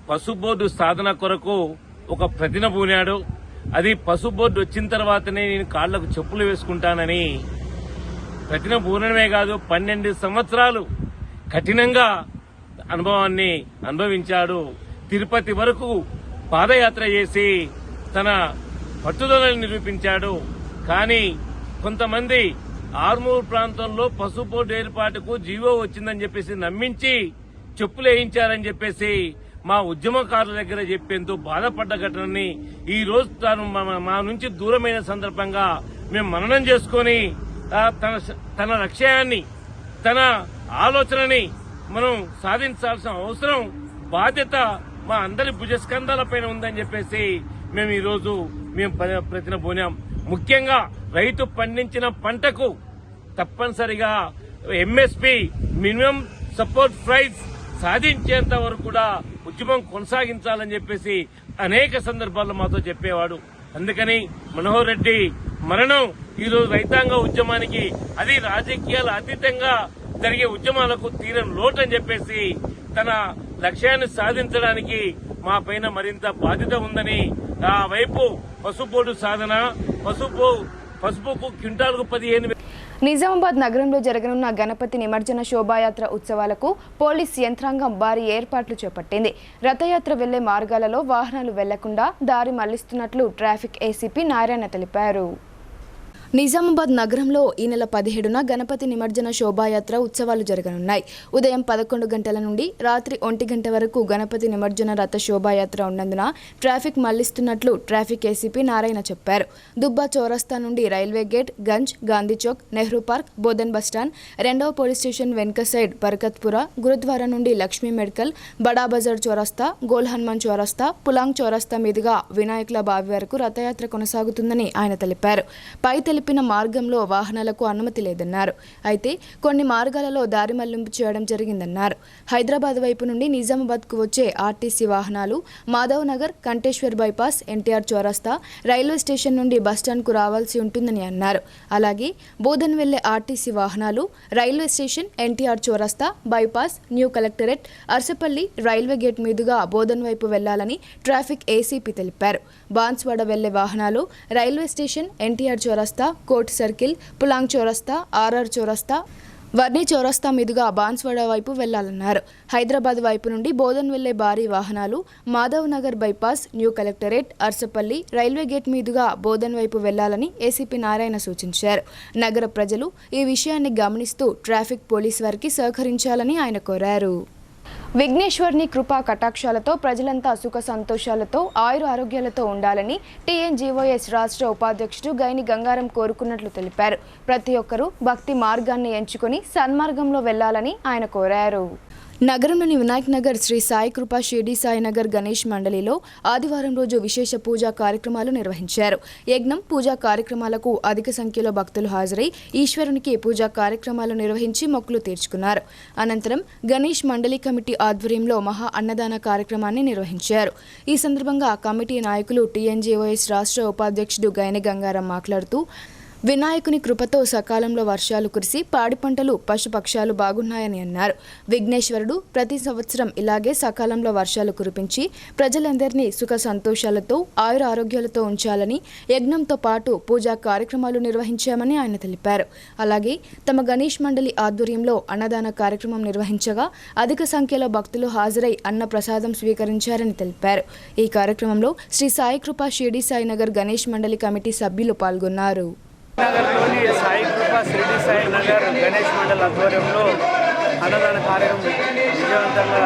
పసుపు బోర్డు సాధన కొరకు ఒక ప్రతిన పూనాడు. అది పసుపు బోర్డు వచ్చిన తర్వాతనే నేను కాళ్లకు చెప్పులు వేసుకుంటానని ప్రతిన పూనడమే కాదు, 12 సంవత్సరాలు కఠినంగా అనుభవాన్ని అనుభవించాడు. తిరుపతి వరకు పాదయాత్ర చేసి తన పట్టుదలను నిరూపించాడు. కానీ కొంతమంది ఆర్మూర్ ప్రాంతంలో పసుపు బోర్డు ఏర్పాటుకు జీవో వచ్చిందని చెప్పేసి నమ్మించి చెప్పులు వేయించారని చెప్పేసి మా ఉద్యమకారుల దగ్గర చెప్పేందుకు బాధపడ్డ ఘటనని ఈ రోజు తాను మా నుంచి దూరమైన సందర్భంగా మేము మననం చేసుకుని తన లక్ష్యాన్ని, తన ఆలోచనని మనం సాధించాల్సిన అవసరం, బాధ్యత మా అందరి భుజస్కంధాలపైన ఉందని చెప్పేసి మేము ఈరోజు ప్రతిన పోనాం. ముఖ్యంగా రైతు పండించిన పంటకు తప్పనిసరిగా ఎంఎస్పీ, మినిమం సపోర్ట్ ప్రైస్ సాధించేంత వరకు కూడా ఉద్యమం కొనసాగించాలని చెప్పేసి అనేక సందర్భాల్లో మాతో చెప్పేవాడు. అందుకని మనోహర్ రెడ్డి మరణం ఈరోజు రైతాంగ ఉద్యమానికి, అది రాజకీయాల అతీతంగా జరిగే ఉద్యమాలకు తీరం లోటు అని చెప్పేసి తన లక్ష్యాన్ని సాధించడానికి మా పైన మరింత బాధ్యత ఉందని, ఆ వైపు పసుపు బోర్డు సాధన, పసుపుకు క్వింటాల్కు 15. నిజామాబాద్ నగరంలో జరగనున్న గణపతి నిమజ్జన శోభాయాత్ర ఉత్సవాలకు పోలీస్ యంత్రాంగం భారీ ఏర్పాట్లు చేపట్టింది. రథయాత్ర వెళ్లే మార్గాలలో వాహనాలు వెళ్లకుండా దారి మళ్లిస్తున్నట్లు ట్రాఫిక్ ఏసీపీ నారాయణ తెలిపారు. నిజామాబాద్ నగరంలో ఈ నెల 17న గణపతి నిమజ్జన శోభాయాత్ర ఉత్సవాలు జరగనున్నాయి. ఉదయం 11 గంటల నుండి రాత్రి 1 గంట వరకు గణపతి నిమజ్జన రథ శోభాయాత్ర ఉన్నందున ట్రాఫిక్ మళ్లిస్తున్నట్లు ట్రాఫిక్ ఏసీపీ నారాయణ చెప్పారు. దుబ్బా చౌరస్తా నుండి railway gate, Ganj, Gandhi Chowk, Nehru park, Bodhan bus stand, 2వ పోలీస్ స్టేషన్ వెనుక సైడ్ బర్కత్పుర, గురుద్వారా నుండి లక్ష్మీ మెడికల్, బడా బజార్ చౌరస్తా, గోల్ హనుమాన్ చౌరస్తా, పులాంగ్ చౌరస్తా మీదుగా వినాయకుల బావి వరకు రథయాత్ర కొనసాగుతుందని ఆయన తెలిపారు. పైతెల తెలిపిన మార్గంలో వాహనాలకు అనుమతి లేదన్నారు. అయితే కొన్ని మార్గాలలో దారి మళ్లింపు చేయడం జరిగిందన్నారు. హైదరాబాద్ వైపు నుండి నిజామాబాద్కు వచ్చే ఆర్టీసీ వాహనాలు మాధవ్ నగర్, కంటేశ్వర్ బైపాస్, ఎన్టీఆర్ చౌరస్తా, రైల్వే స్టేషన్ నుండి బస్టాండ్కు రావాల్సి ఉంటుందని అన్నారు. అలాగే బోధన్ వెళ్లే ఆర్టీసీ వాహనాలు రైల్వే స్టేషన్, ఎన్టీఆర్ చౌరస్తా, bypass, new collectorate, Arsapalli, railway gate మీదుగా బోధన్ వైపు వెళ్లాలని ట్రాఫిక్ ఏసీపీ తెలిపారు. బాన్స్వాడ వెళ్లే వాహనాలు రైల్వే స్టేషన్, ఎన్టీఆర్ చౌరస్తా, కోర్ట్ సర్కిల్, పులాంగ్ చౌరస్తా, ఆర్ఆర్ చౌరస్తా, వర్ణి చౌరస్తా మీదుగా బాన్స్వాడ వైపు వెళ్లాలన్నారు. హైదరాబాద్ వైపు నుండి బోధన్ వెళ్లే భారీ వాహనాలు Madhav Nagar bypass, new collectorate, Arsapalli, railway gate మీదుగా బోధన్ వైపు వెళ్లాలని ఏసీపీ నారాయణ సూచించారు. నగర ప్రజలు ఈ విషయాన్ని గమనిస్తూ ట్రాఫిక్ పోలీస్ వారికి సహకరించాలని ఆయన కోరారు. విఘ్నేశ్వర్ని కృపా కటాక్షాలతో ప్రజలంతా సుఖ సంతోషాలతో ఆయుర ఆరోగ్యాలతో ఉండాలని టీఎన్జీఓఎస్ రాష్ట్ర ఉపాధ్యక్షుడు గైని గంగారం కోరుకున్నట్లు తెలిపారు. ప్రతి ఒక్కరూ భక్తి మార్గాన్ని ఎంచుకొని సన్మార్గంలో వెళ్లాలని ఆయన కోరారు. నగరంలోని వినాయక్ నగర్ శ్రీ సాయి కృపా షిర్డీ సాయి నగర్ గణేష్ మండలిలో ఆదివారం రోజు విశేష పూజా కార్యక్రమాలు నిర్వహించారు. యజ్ఞం, పూజా కార్యక్రమాలకు అధిక సంఖ్యలో భక్తులు హాజరై ఈశ్వరునికి పూజా కార్యక్రమాలు నిర్వహించి మొక్కులు తీర్చుకున్నారు. అనంతరం గణేష్ మండలి కమిటీ ఆధ్వర్యంలో మహా అన్నదాన కార్యక్రమాన్ని నిర్వహించారు. ఈ సందర్భంగా కమిటీ నాయకులు టీఎన్జీఓఎస్ రాష్ట్ర ఉపాధ్యక్షుడు గైని గంగారం మాట్లాడుతూ వినాయకుని కృపతో సకాలంలో వర్షాలు కురిసి పాడి పంటలు, పశుపక్షాలు బాగున్నాయని అన్నారు. విఘ్నేశ్వరుడు ప్రతి సంవత్సరం ఇలాగే సకాలంలో వర్షాలు కురిపించి ప్రజలందరినీ సుఖ సంతోషాలతో ఆయుర ఆరోగ్యాలతో ఉంచాలని యజ్ఞంతో పాటు పూజా కార్యక్రమాలు నిర్వహించామని ఆయన తెలిపారు. అలాగే తమ గణేష్ మండలి ఆధ్వర్యంలో అన్నదాన కార్యక్రమం నిర్వహించగా అధిక సంఖ్యలో భక్తులు హాజరై అన్న ప్రసాదం స్వీకరించారని తెలిపారు. ఈ కార్యక్రమంలో శ్రీ సాయి కృపా షిర్డీ సాయి నగర్ గణేష్ మండలి కమిటీ సభ్యులు పాల్గొన్నారు. నగర్లోని సాయి కృపా షిర్డీ సాయి నగర్ గణేష్ మండల్ ఆధ్వర్యంలో అన్నదాన కార్యక్రమం విజయవంతంగా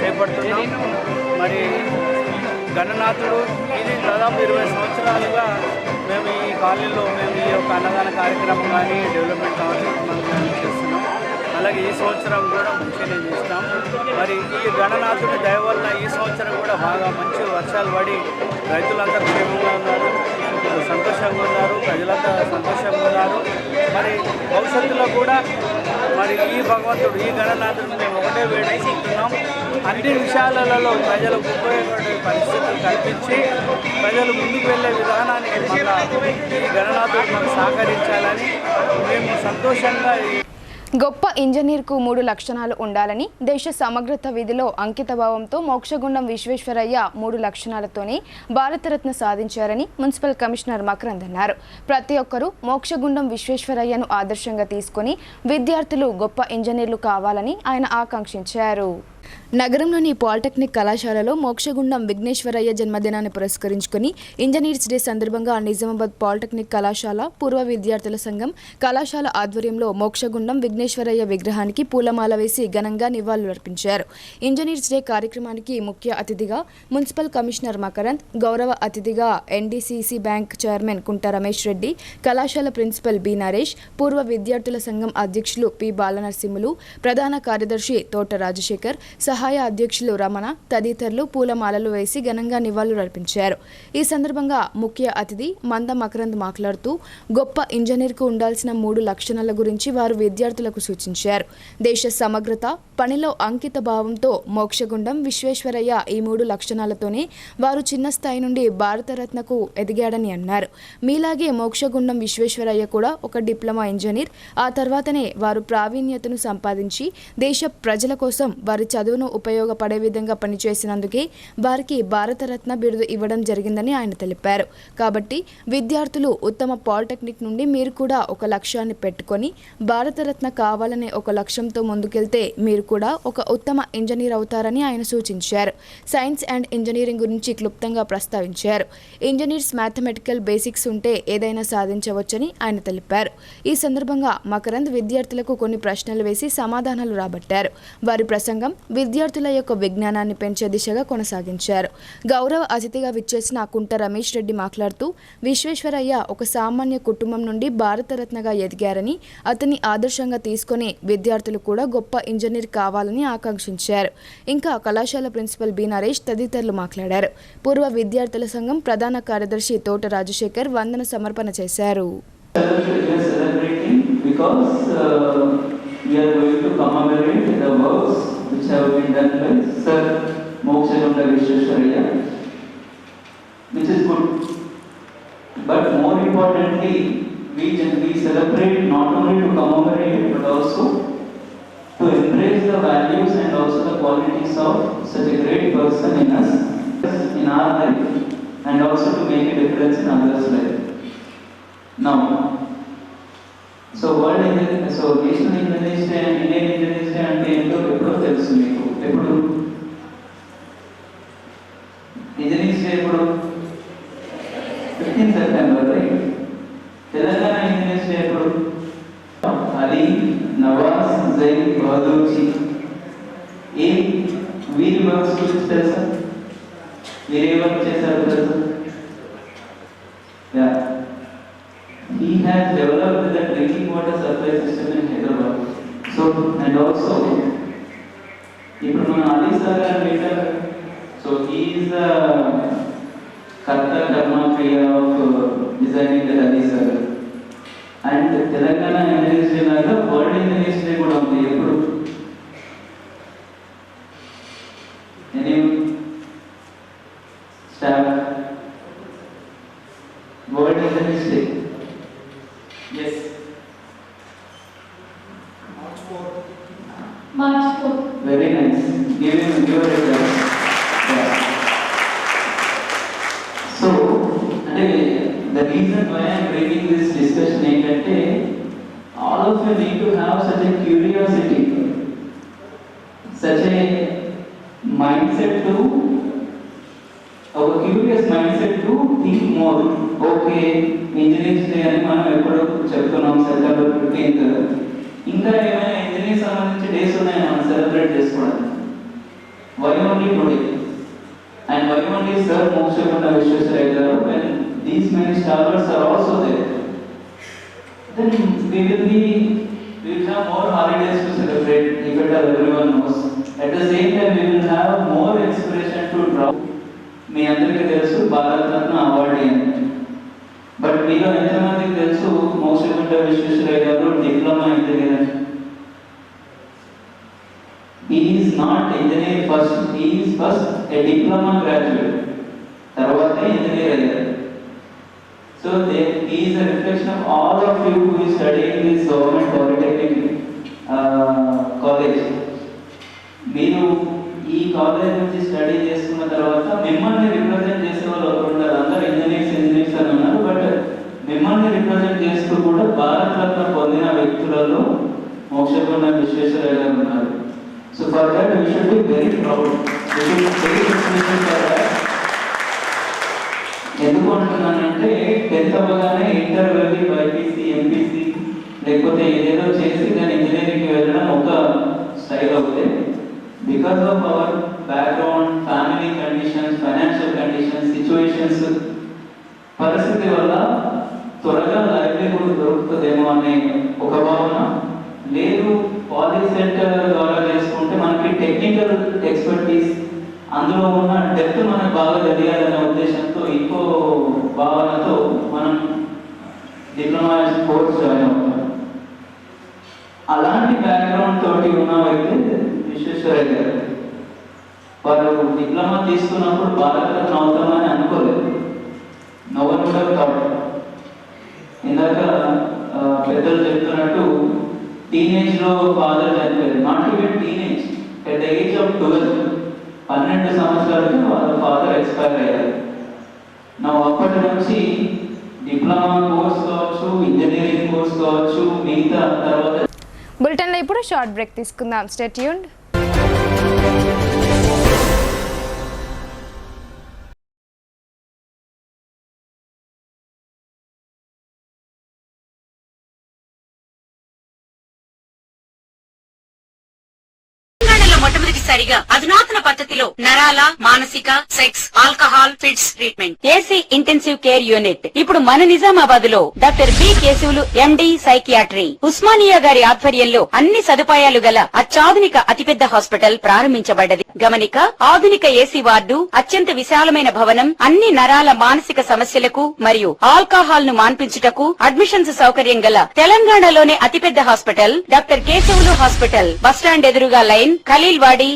చేపడుతున్నాం. మరి గణనాథుడు ఇది దాదాపు 20 సంవత్సరాలుగా మేము ఈ కాలనీలో ఈ యొక్క అన్నదాన కార్యక్రమం కానీ డెవలప్మెంట్ కార్యక్రమం చేస్తున్నాం. అలాగే ఈ సంవత్సరం కూడా మంచిగానే చేస్తాం. మరి ఈ గణనాథుడి దయ వల్ల ఈ సంవత్సరం కూడా బాగా మంచి వర్షాలు పడి రైతులందరూ క్షేమంగా ఉన్నారు, సంతోషంగా ఉన్నారు, ప్రజలంతా సంతోషంగా ఉన్నారు. మరి భవిష్యత్తులో కూడా మరి ఈ భగవంతుడు, ఈ గణనాథుడు మేము ఒకటే వేడుకుంటున్నాం. అన్ని విషయాలలో ప్రజలకు ఉపయోగపడే పరిస్థితులు కల్పించి ప్రజలు ముందుకు వెళ్ళే విధానానికి మళ్ళా ఈ గణనాథుడు మాకు సహకరించాలని మేము సంతోషంగా. గొప్ప ఇంజనీర్కు 3 లక్షణాలు ఉండాలని దేశ సమగ్రత విధిలో అంకితభావంతో మోక్షగుండం విశ్వేశ్వరయ్య 3 లక్షణాలతోనే భారతరత్న సాధించారని మున్సిపల్ కమిషనర్ మకరంద్ అన్నారు. ప్రతి ఒక్కరూ మోక్షగుండం విశ్వేశ్వరయ్యను ఆదర్శంగా తీసుకుని విద్యార్థులు గొప్ప ఇంజనీర్లు కావాలని ఆయన ఆకాంక్షించారు. నగరంలోని పాలిటెక్నిక్ కళాశాలలో మోక్షగుండం విఘ్నేశ్వరయ్య జన్మదినాన్ని పురస్కరించుకుని ఇంజనీర్స్ డే సందర్భంగా నిజామాబాద్ పాలిటెక్నిక్ కళాశాల పూర్వ విద్యార్థుల సంఘం కళాశాల ఆధ్వర్యంలో మోక్షగుండం విఘ్నేశ్వరయ్య విగ్రహానికి పూలమాల వేసి ఘనంగా నివాళులర్పించారు. ఇంజనీర్స్ డే కార్యక్రమానికి ముఖ్య అతిథిగా మున్సిపల్ కమిషనర్ మకరంద్, గౌరవ అతిథిగా ఎన్డీసీసీ బ్యాంక్ చైర్మన్ కుంట రమేష్ రెడ్డి, కళాశాల ప్రిన్సిపల్ బి నరేష్, పూర్వ విద్యార్థుల సంఘం అధ్యక్షులు పి బాలనరసింహులు, ప్రధాన కార్యదర్శి తోట రాజశేఖర్, సహాయ అధ్యక్షులు రమణ తదితరులు పూలమాలలు వేసి ఘనంగా నివాళులర్పించారు. ఈ సందర్భంగా ముఖ్య అతిథి మంద మకరంద్ మాట్లాడుతూ గొప్ప ఇంజనీర్కు ఉండాల్సిన 3 లక్షణాల గురించి వారు విద్యార్థులకు సూచించారు. దేశ సమగ్రత, పనిలో అంకిత భావంతో మోక్షగుండం విశ్వేశ్వరయ్య ఈ 3 లక్షణాలతోనే వారు చిన్న స్థాయి నుండి భారతరత్నకు ఎదిగాడని అన్నారు. మీలాగే మోక్షగుండం విశ్వేశ్వరయ్య కూడా ఒక డిప్లొమా ఇంజనీర్. ఆ తర్వాతనే వారు ప్రావీణ్యతను సంపాదించి దేశ ప్రజల కోసం వారి చదువును ఉపయోగపడే విధంగా పనిచేసినందుకే వారికి భారతరత్న బిరుదు ఇవ్వడం జరిగిందని ఆయన తెలిపారు. కాబట్టి విద్యార్థులు ఉత్తమ పాలిటెక్నిక్ నుండి మీరు కూడా ఒక లక్ష్యాన్ని పెట్టుకొని భారతరత్న కావాలనే ఒక లక్ష్యంతో ముందుకెళ్తే మీరు కూడా ఒక ఉత్తమ ఇంజనీర్ అవుతారని ఆయన సూచించారు. సైన్స్ అండ్ ఇంజనీరింగ్ గురించి క్లుప్తంగా ప్రస్తావించారు. ఇంజనీర్స్ మ్యాథమెటికల్ బేసిక్స్ ఉంటే ఏదైనా సాధించవచ్చని ఆయన తెలిపారు. ఈ సందర్భంగా మకరంద్ విద్యార్థులకు కొన్ని ప్రశ్నలు వేసి సమాధానాలు రాబట్టారు. వారి ప్రసంగం విద్యార్థుల యొక్క విజ్ఞానాన్ని పెంచే దిశగా కొనసాగించారు. గౌరవ అతిథిగా విచ్చేసిన కుంట రమేష్ రెడ్డి మాట్లాడుతూ విశ్వేశ్వరయ్య ఒక సామాన్య కుటుంబం నుండి భారతరత్నగా ఎదిగారని, అతన్ని ఆదర్శంగా తీసుకుని విద్యార్థులు కూడా గొప్ప ఇంజనీర్ కావాలని ఆకాంక్షించారు. ఇంకా కళాశాల ప్రిన్సిపల్ బి నరేష్ తదితరులు మాట్లాడారు. పూర్వ విద్యార్థుల సంఘం ప్రధాన కార్యదర్శి తోట రాజశేఖర్ వందన సమర్పణ చేశారు. We are celebrating because we are going to commemorate the works which have been done by Sir Mokshagunda Vishwesvaraya, which is good. But more importantly, we celebrate not only to commemorate but also to embrace the values and also the qualities of such a great person in us, in our life, and also to make a difference in others' life. Now, so National Independence Day and Indian Independence Day అంటే ఏంటో ఎప్పుడో తెలుసు మీకు. ఎప్పుడు independence day ఎప్పుడు? 15 September, right? Telangana independence day ఎప్పుడు? అలీ నవాజ్ జైన్ బహదూర్జీ. ఏ వీరి works గురించి తెలుసా? వీరే వర్క్ చేశారు తెలుసా? Yeah, he has developed the drinking water supply system in Hyderabad. So, and also, ఇప్పుడు మన అలీ సార్ గారు ఏంటారు? So, he is the Karta Karma Kriya of designing the Adi sir. And Telangana Independence Day లాగా world independence day కూడా ఉంది. ఎప్పుడు? Any staff? World independence day. Yes. March 4. Very nice. Give a applause. Yeah. So, the reason why I am bringing this discussion is all of you need to have such a curiosity, such a mindset to, our curious mindset to think more. Okay, engineers day అని మనం ఎప్పుడు చెప్తున్నాం September 15th. ఇంకా ఏమైనా engineer సంబంధించి days ఉన్నాయి మనం celebrate చేసుకోవడానికి. Why only today? And why only sir Mokshagundam Visvesvaraya garu? when these many stars are also there, then we will have more holidays to celebrate, if at all everyone knows. At the same time, we will have more inspiration to draw. మీ అందరికీ తెలుసు Bharat Ratna award అని. But మీలో ఎంతమందికి తెలుసు మోక్షగుండ విశ్వేశ్వరయ్య గారు diploma engineer? He is not engineer first. He is first a diploma graduate. తర్వాత engineer అయ్యారు. So he is a reflection of all of you who is studying this government polytechnic college. మీరు ఈ college నుంచి study చేసుకున్న తర్వాత మిమ్మల్ని represent చేసే వాళ్ళు ఉంటారు. అందరూ ఇంజనీర్స్ అని ఉన్నారు. బట్ మిమ్మల్ని రిప్రజెంట్ చేస్తూ కూడా భారత రత్న పొందిన వ్యక్తులలో మోక్షగుండ విశ్వేశ్వరయ్య గారు ఉన్నారు. So for that we should be very proud. ఎందుకు అంటున్నానంటే 10th అవ్వగానే ఇంటర్ వెళ్ళి బైపీసీ, ఎంపీసీ లేకపోతే ఏదేదో చేసి దాని ఇంజనీరింగ్కి వెళ్ళడం ఒక స్టైల్ అవుతుంది. Because of our background, family conditions, financial conditions, situations, పరిస్థితి వల్ల త్వరగా లైవ్లీహుడ్ దొరుకుతుందేమో అనే ఒక భావన. లేదు, పాలీ సెంటర్ ద్వారా చేసుకుంటే మనకి టెక్నికల్ ఎక్స్పర్టీస్, అందులో ఉన్న డెప్త్ మనకు బాగా తెలియాలనే ఉద్దేశంతో, ఇంకో భావనతో మనం డిప్లొమా కోర్స్ జాయిన్ అవుతాం. అలాంటి బ్యాక్గ్రౌండ్ తోటి ఉన్న వ్యక్తి విశ్వేశ్వరయ్య గారు. వారు డిప్లొమా తీసుకున్నప్పుడు భారత రత్న అవుతామని అనుకోలేదు. నవ్వను కూడా థాట్. ఇందాక పెద్దలు చెప్తున్నట్టు టీనేజ్లో ఫాదర్ చనిపోయారు. Not even teenage, at the age of 12 సంవత్సరాలకి వాళ్ళ ఫాదర్ ఎక్స్పైర్ అయ్యారు. నా అప్పటి నుంచి డిప్లొమా కోర్స్ కావచ్చు, ఇంజనీరింగ్ కోర్స్ కావచ్చు, మిగతా తర్వాత. బులెటిన్లో ఇప్పుడు షార్ట్ బ్రేక్ తీసుకుందాం. Stay tuned. మొట్టమొదటిసారిగా అధునాతన పద్ధతిలో నరాల, మానసిక, sex, alcohol, fits treatment, AC intensive care unit ఇప్పుడు మన నిజామాబాద్ లో doctor B Keshavulu MD psychiatry, Osmania గారి ఆధ్వర్యంలో అన్ని సదుపాయాలు గల అత్యాధునిక అతిపెద్ద హాస్పిటల్ ప్రారంభించబడ్డది. గమనిక ఆధునిక ఏసీ వార్డు, అత్యంత విశాలమైన భవనం, అన్ని నరాల మానసిక సమస్యలకు మరియు ఆల్కహాల్ ను మాన్పించుటకు అడ్మిషన్స్ సౌకర్యం గల తెలంగాణలోనే అతిపెద్ద hospital doctor Keshavulu hospital, bus stand ఎదురుగా లైన్, ఖలీల్వాడి.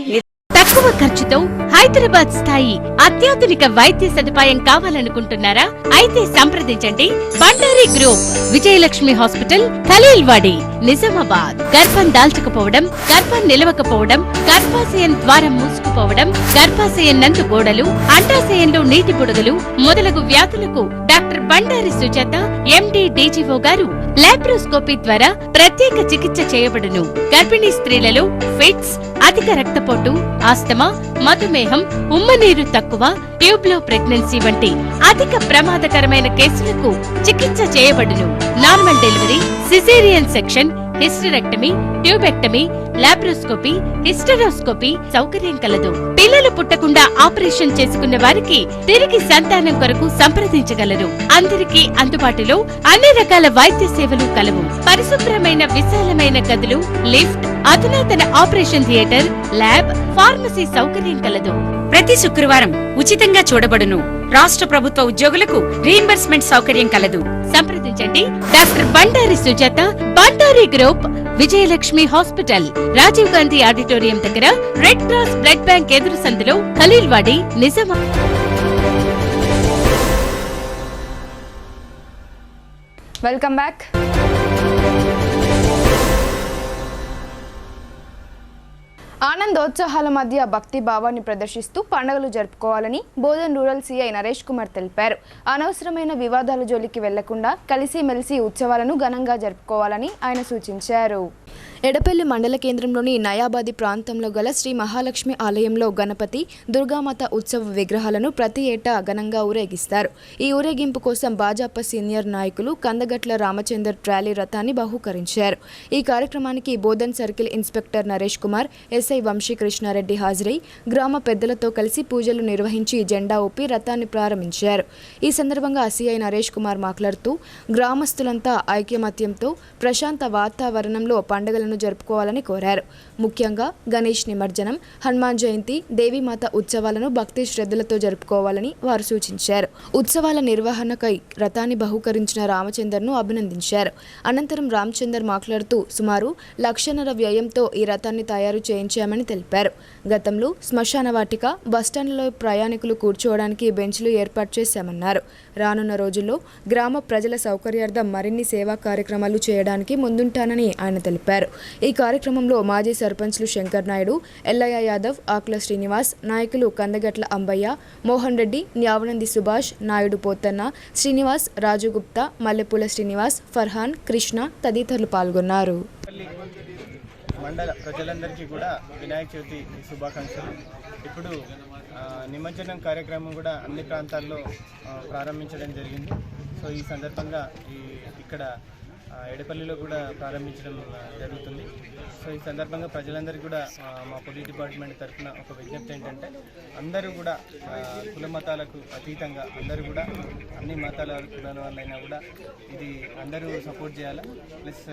తక్కువ ఖర్చుతో హైదరాబాద్ స్థాయి అత్యాధునిక వైద్య సదుపాయం కావాలనుకుంటున్నారా? అయితే సంప్రదించండి బండారి గ్రూప్, విజయలక్ష్మి హాస్పిటల్, ఖలీల్వాడి, నిజామాబాద్. గర్భం దాల్చకపోవడం, గర్భం నిలవకపోవడం, గర్భాశయం ద్వారం మూసుకుపోవడం, గర్భాశయం నందు గోడలు, అండాశయంలో నీటి బుడగలు మొదలగు వ్యాధులకు డాక్టర్ బండారి సుజాత ఎండి డీజీఓ గారు లాప్రోస్కోపీ ద్వారా ప్రత్యేక చికిత్స చేయబడును. గర్భిణీ స్త్రీలలో ఫిట్స్, అధిక రక్తపోటు, ఆస్తమా, మధుమేహం, ఉమ్మనీరు తక్కువ, ట్యూబ్లో ప్రెగ్నెన్సీ వంటి అధిక ప్రమాదకరమైన కేసులకు చికిత్స చేయబడును. Normal delivery, caesarean section, hysterectomy, tubectomy, laparoscopy, hysteroscopy సౌకర్యం కలదు. పిల్లలు పుట్టకుండా ఆపరేషన్ చేసుకున్న వారికి తిరిగి సంతానం కొరకు సంప్రదించగలరు. అందరికీ అందుబాటులో అన్ని రకాల వైద్య సేవలు కలవు. పరిశుభ్రమైన విశాలమైన గదులు, లిఫ్ట్, అధునాతన ఆపరేషన్ థియేటర్, ల్యాబ్, ఫార్మసీ సౌకర్యం కలదు. ప్రతి శుక్రవారం ఉచితంగా చూడబడును. రాష్ట్ర ప్రభుత్వ ఉద్యోగులకు రీయింబర్స్మెంట్ సౌకర్యం కలదు. సంప్రదించండి doctor Bandari Sujatha, Bandari group, Vijayalakshmi hospital, Rajiv Gandhi auditorium దగ్గర, రెడ్ క్రాస్ బ్లడ్ బ్యాంక్ ఎదురు సందులో, ఖలీల్వాడి, నిజామాబాద్. Welcome back. ఆనందోత్సాహాల మధ్య భక్తి భావాన్ని ప్రదర్శిస్తూ పండుగలు జరుపుకోవాలని బోధన్ రూరల్ సీఐ నరేష్ కుమార్ తెలిపారు. అనవసరమైన వివాదాల జోలికి వెళ్లకుండా కలిసిమెలిసి ఉత్సవాలను ఘనంగా జరుపుకోవాలని ఆయన సూచించారు. ఎడపల్లి మండల కేంద్రంలోని నయాబాది ప్రాంతంలో గల శ్రీ మహాలక్ష్మి ఆలయంలో గణపతి, దుర్గామాత ఉత్సవ విగ్రహాలను ప్రతి ఏటా ఘనంగా ఊరేగిస్తారు. ఈ ఊరేగింపు కోసం భాజపా సీనియర్ నాయకులు కందగట్ల రామచందర్ ట్రాలీ రథాన్ని బహూకరించారు. ఈ కార్యక్రమానికి Bodhan circle inspector Naresh Kumar, SI Vamsi Krishna Reddy హాజరై గ్రామ పెద్దలతో కలిసి పూజలు నిర్వహించి జెండా ఊపి రథాన్ని ప్రారంభించారు. ఈ సందర్భంగా సీఐ నరేష్ కుమార్ మాట్లాడుతూ గ్రామస్తులంతా ఐకమత్యంతో ప్రశాంత వాతావరణంలో పండుగలను జరుపుకోవాలని కోరారు. ముఖ్యంగా గణేష్ నిమజ్జనం, హనుమాన్ జయంతి, దేవీమాత ఉత్సవాలను భక్తి శ్రద్ధలతో జరుపుకోవాలని వారు సూచించారు. ఉత్సవాల నిర్వహణకై రథాన్ని బహూకరించిన రామచందర్ను అభినందించారు. అనంతరం రామచందర్ మాట్లాడుతూ సుమారు 1,00,000 వ్యయంతో ఈ రథాన్ని తయారు చేయించామని తెలిపారు. గతంలో శ్మశాన వాటిక, బస్టాండ్లలో ప్రయాణికులు కూర్చోవడానికి బెంచ్లు ఏర్పాటు చేశామన్నారు. రానున్న రోజుల్లో గ్రామ ప్రజల సౌకర్యార్థం మరిన్ని సేవా కార్యక్రమాలు చేయడానికి ముందుంటానని ఆయన తెలిపారు. ఈ కార్యక్రమంలో మాజీ సర్పంచ్లు శంకర్ నాయుడు, ఎల్లయ్య యాదవ్, ఆకుల శ్రీనివాస్, నాయకులు కందగట్ల అంబయ్య, మోహన్ రెడ్డి, న్యావనంది సుభాష్, నాయుడు పోతన్న, శ్రీనివాస్, రాజు గుప్తా, మల్లెపూల శ్రీనివాస్, ఫర్హాన్, కృష్ణ తదితరులు పాల్గొన్నారు. మండల ప్రజలందరికీ కూడా వినాయక చవితి శుభాకాంక్షలు. ఇప్పుడు నిమజ్జనం కార్యక్రమం కూడా అన్ని ప్రాంతాల్లో ప్రారంభించడం జరిగింది. సో ఈ సందర్భంగా ఇక్కడ ఎడపల్లిలో కూడా ప్రారంభించడం జరుగుతుంది. సో ఈ సందర్భంగా ప్రజలందరికీ కూడా మా పోలీస్ డిపార్ట్మెంట్ తరఫున ఒక విజ్ఞప్తి ఏంటంటే అందరూ కూడా కుల మతాలకు అతీతంగా అందరూ కూడా అన్ని మతాల కులాల వాళ్ళైనా కూడా ఇది అందరూ సపోర్ట్ చేయాలి. ప్లస్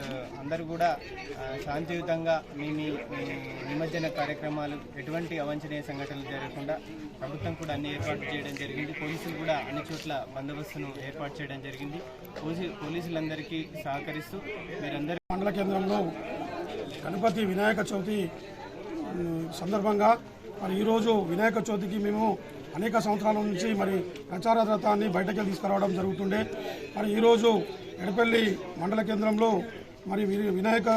అందరూ కూడా శాంతియుతంగా మీ నిమజ్జన కార్యక్రమాలు ఎటువంటి అవాంఛనీయ సంఘటనలు జరగకుండా ప్రభుత్వం కూడా అన్ని ఏర్పాటు చేయడం జరిగింది. పోలీసులు కూడా అన్ని చోట్ల బందోబస్తును ఏర్పాటు చేయడం జరిగింది. పోలీసులందరికీ సహకరిస్తూ మీరందరూ మండల కేంద్రంలో గణపతి వినాయక చవితి సందర్భంగా మరి ఈరోజు వినాయక చవితికి మేము అనేక సంవత్సరాల నుంచి మరి ప్రచార రథాన్ని బయటకి తీసుకురావడం జరుగుతుండే. మరి ఈరోజు ఎడపల్లి మండల కేంద్రంలో మరి వినాయక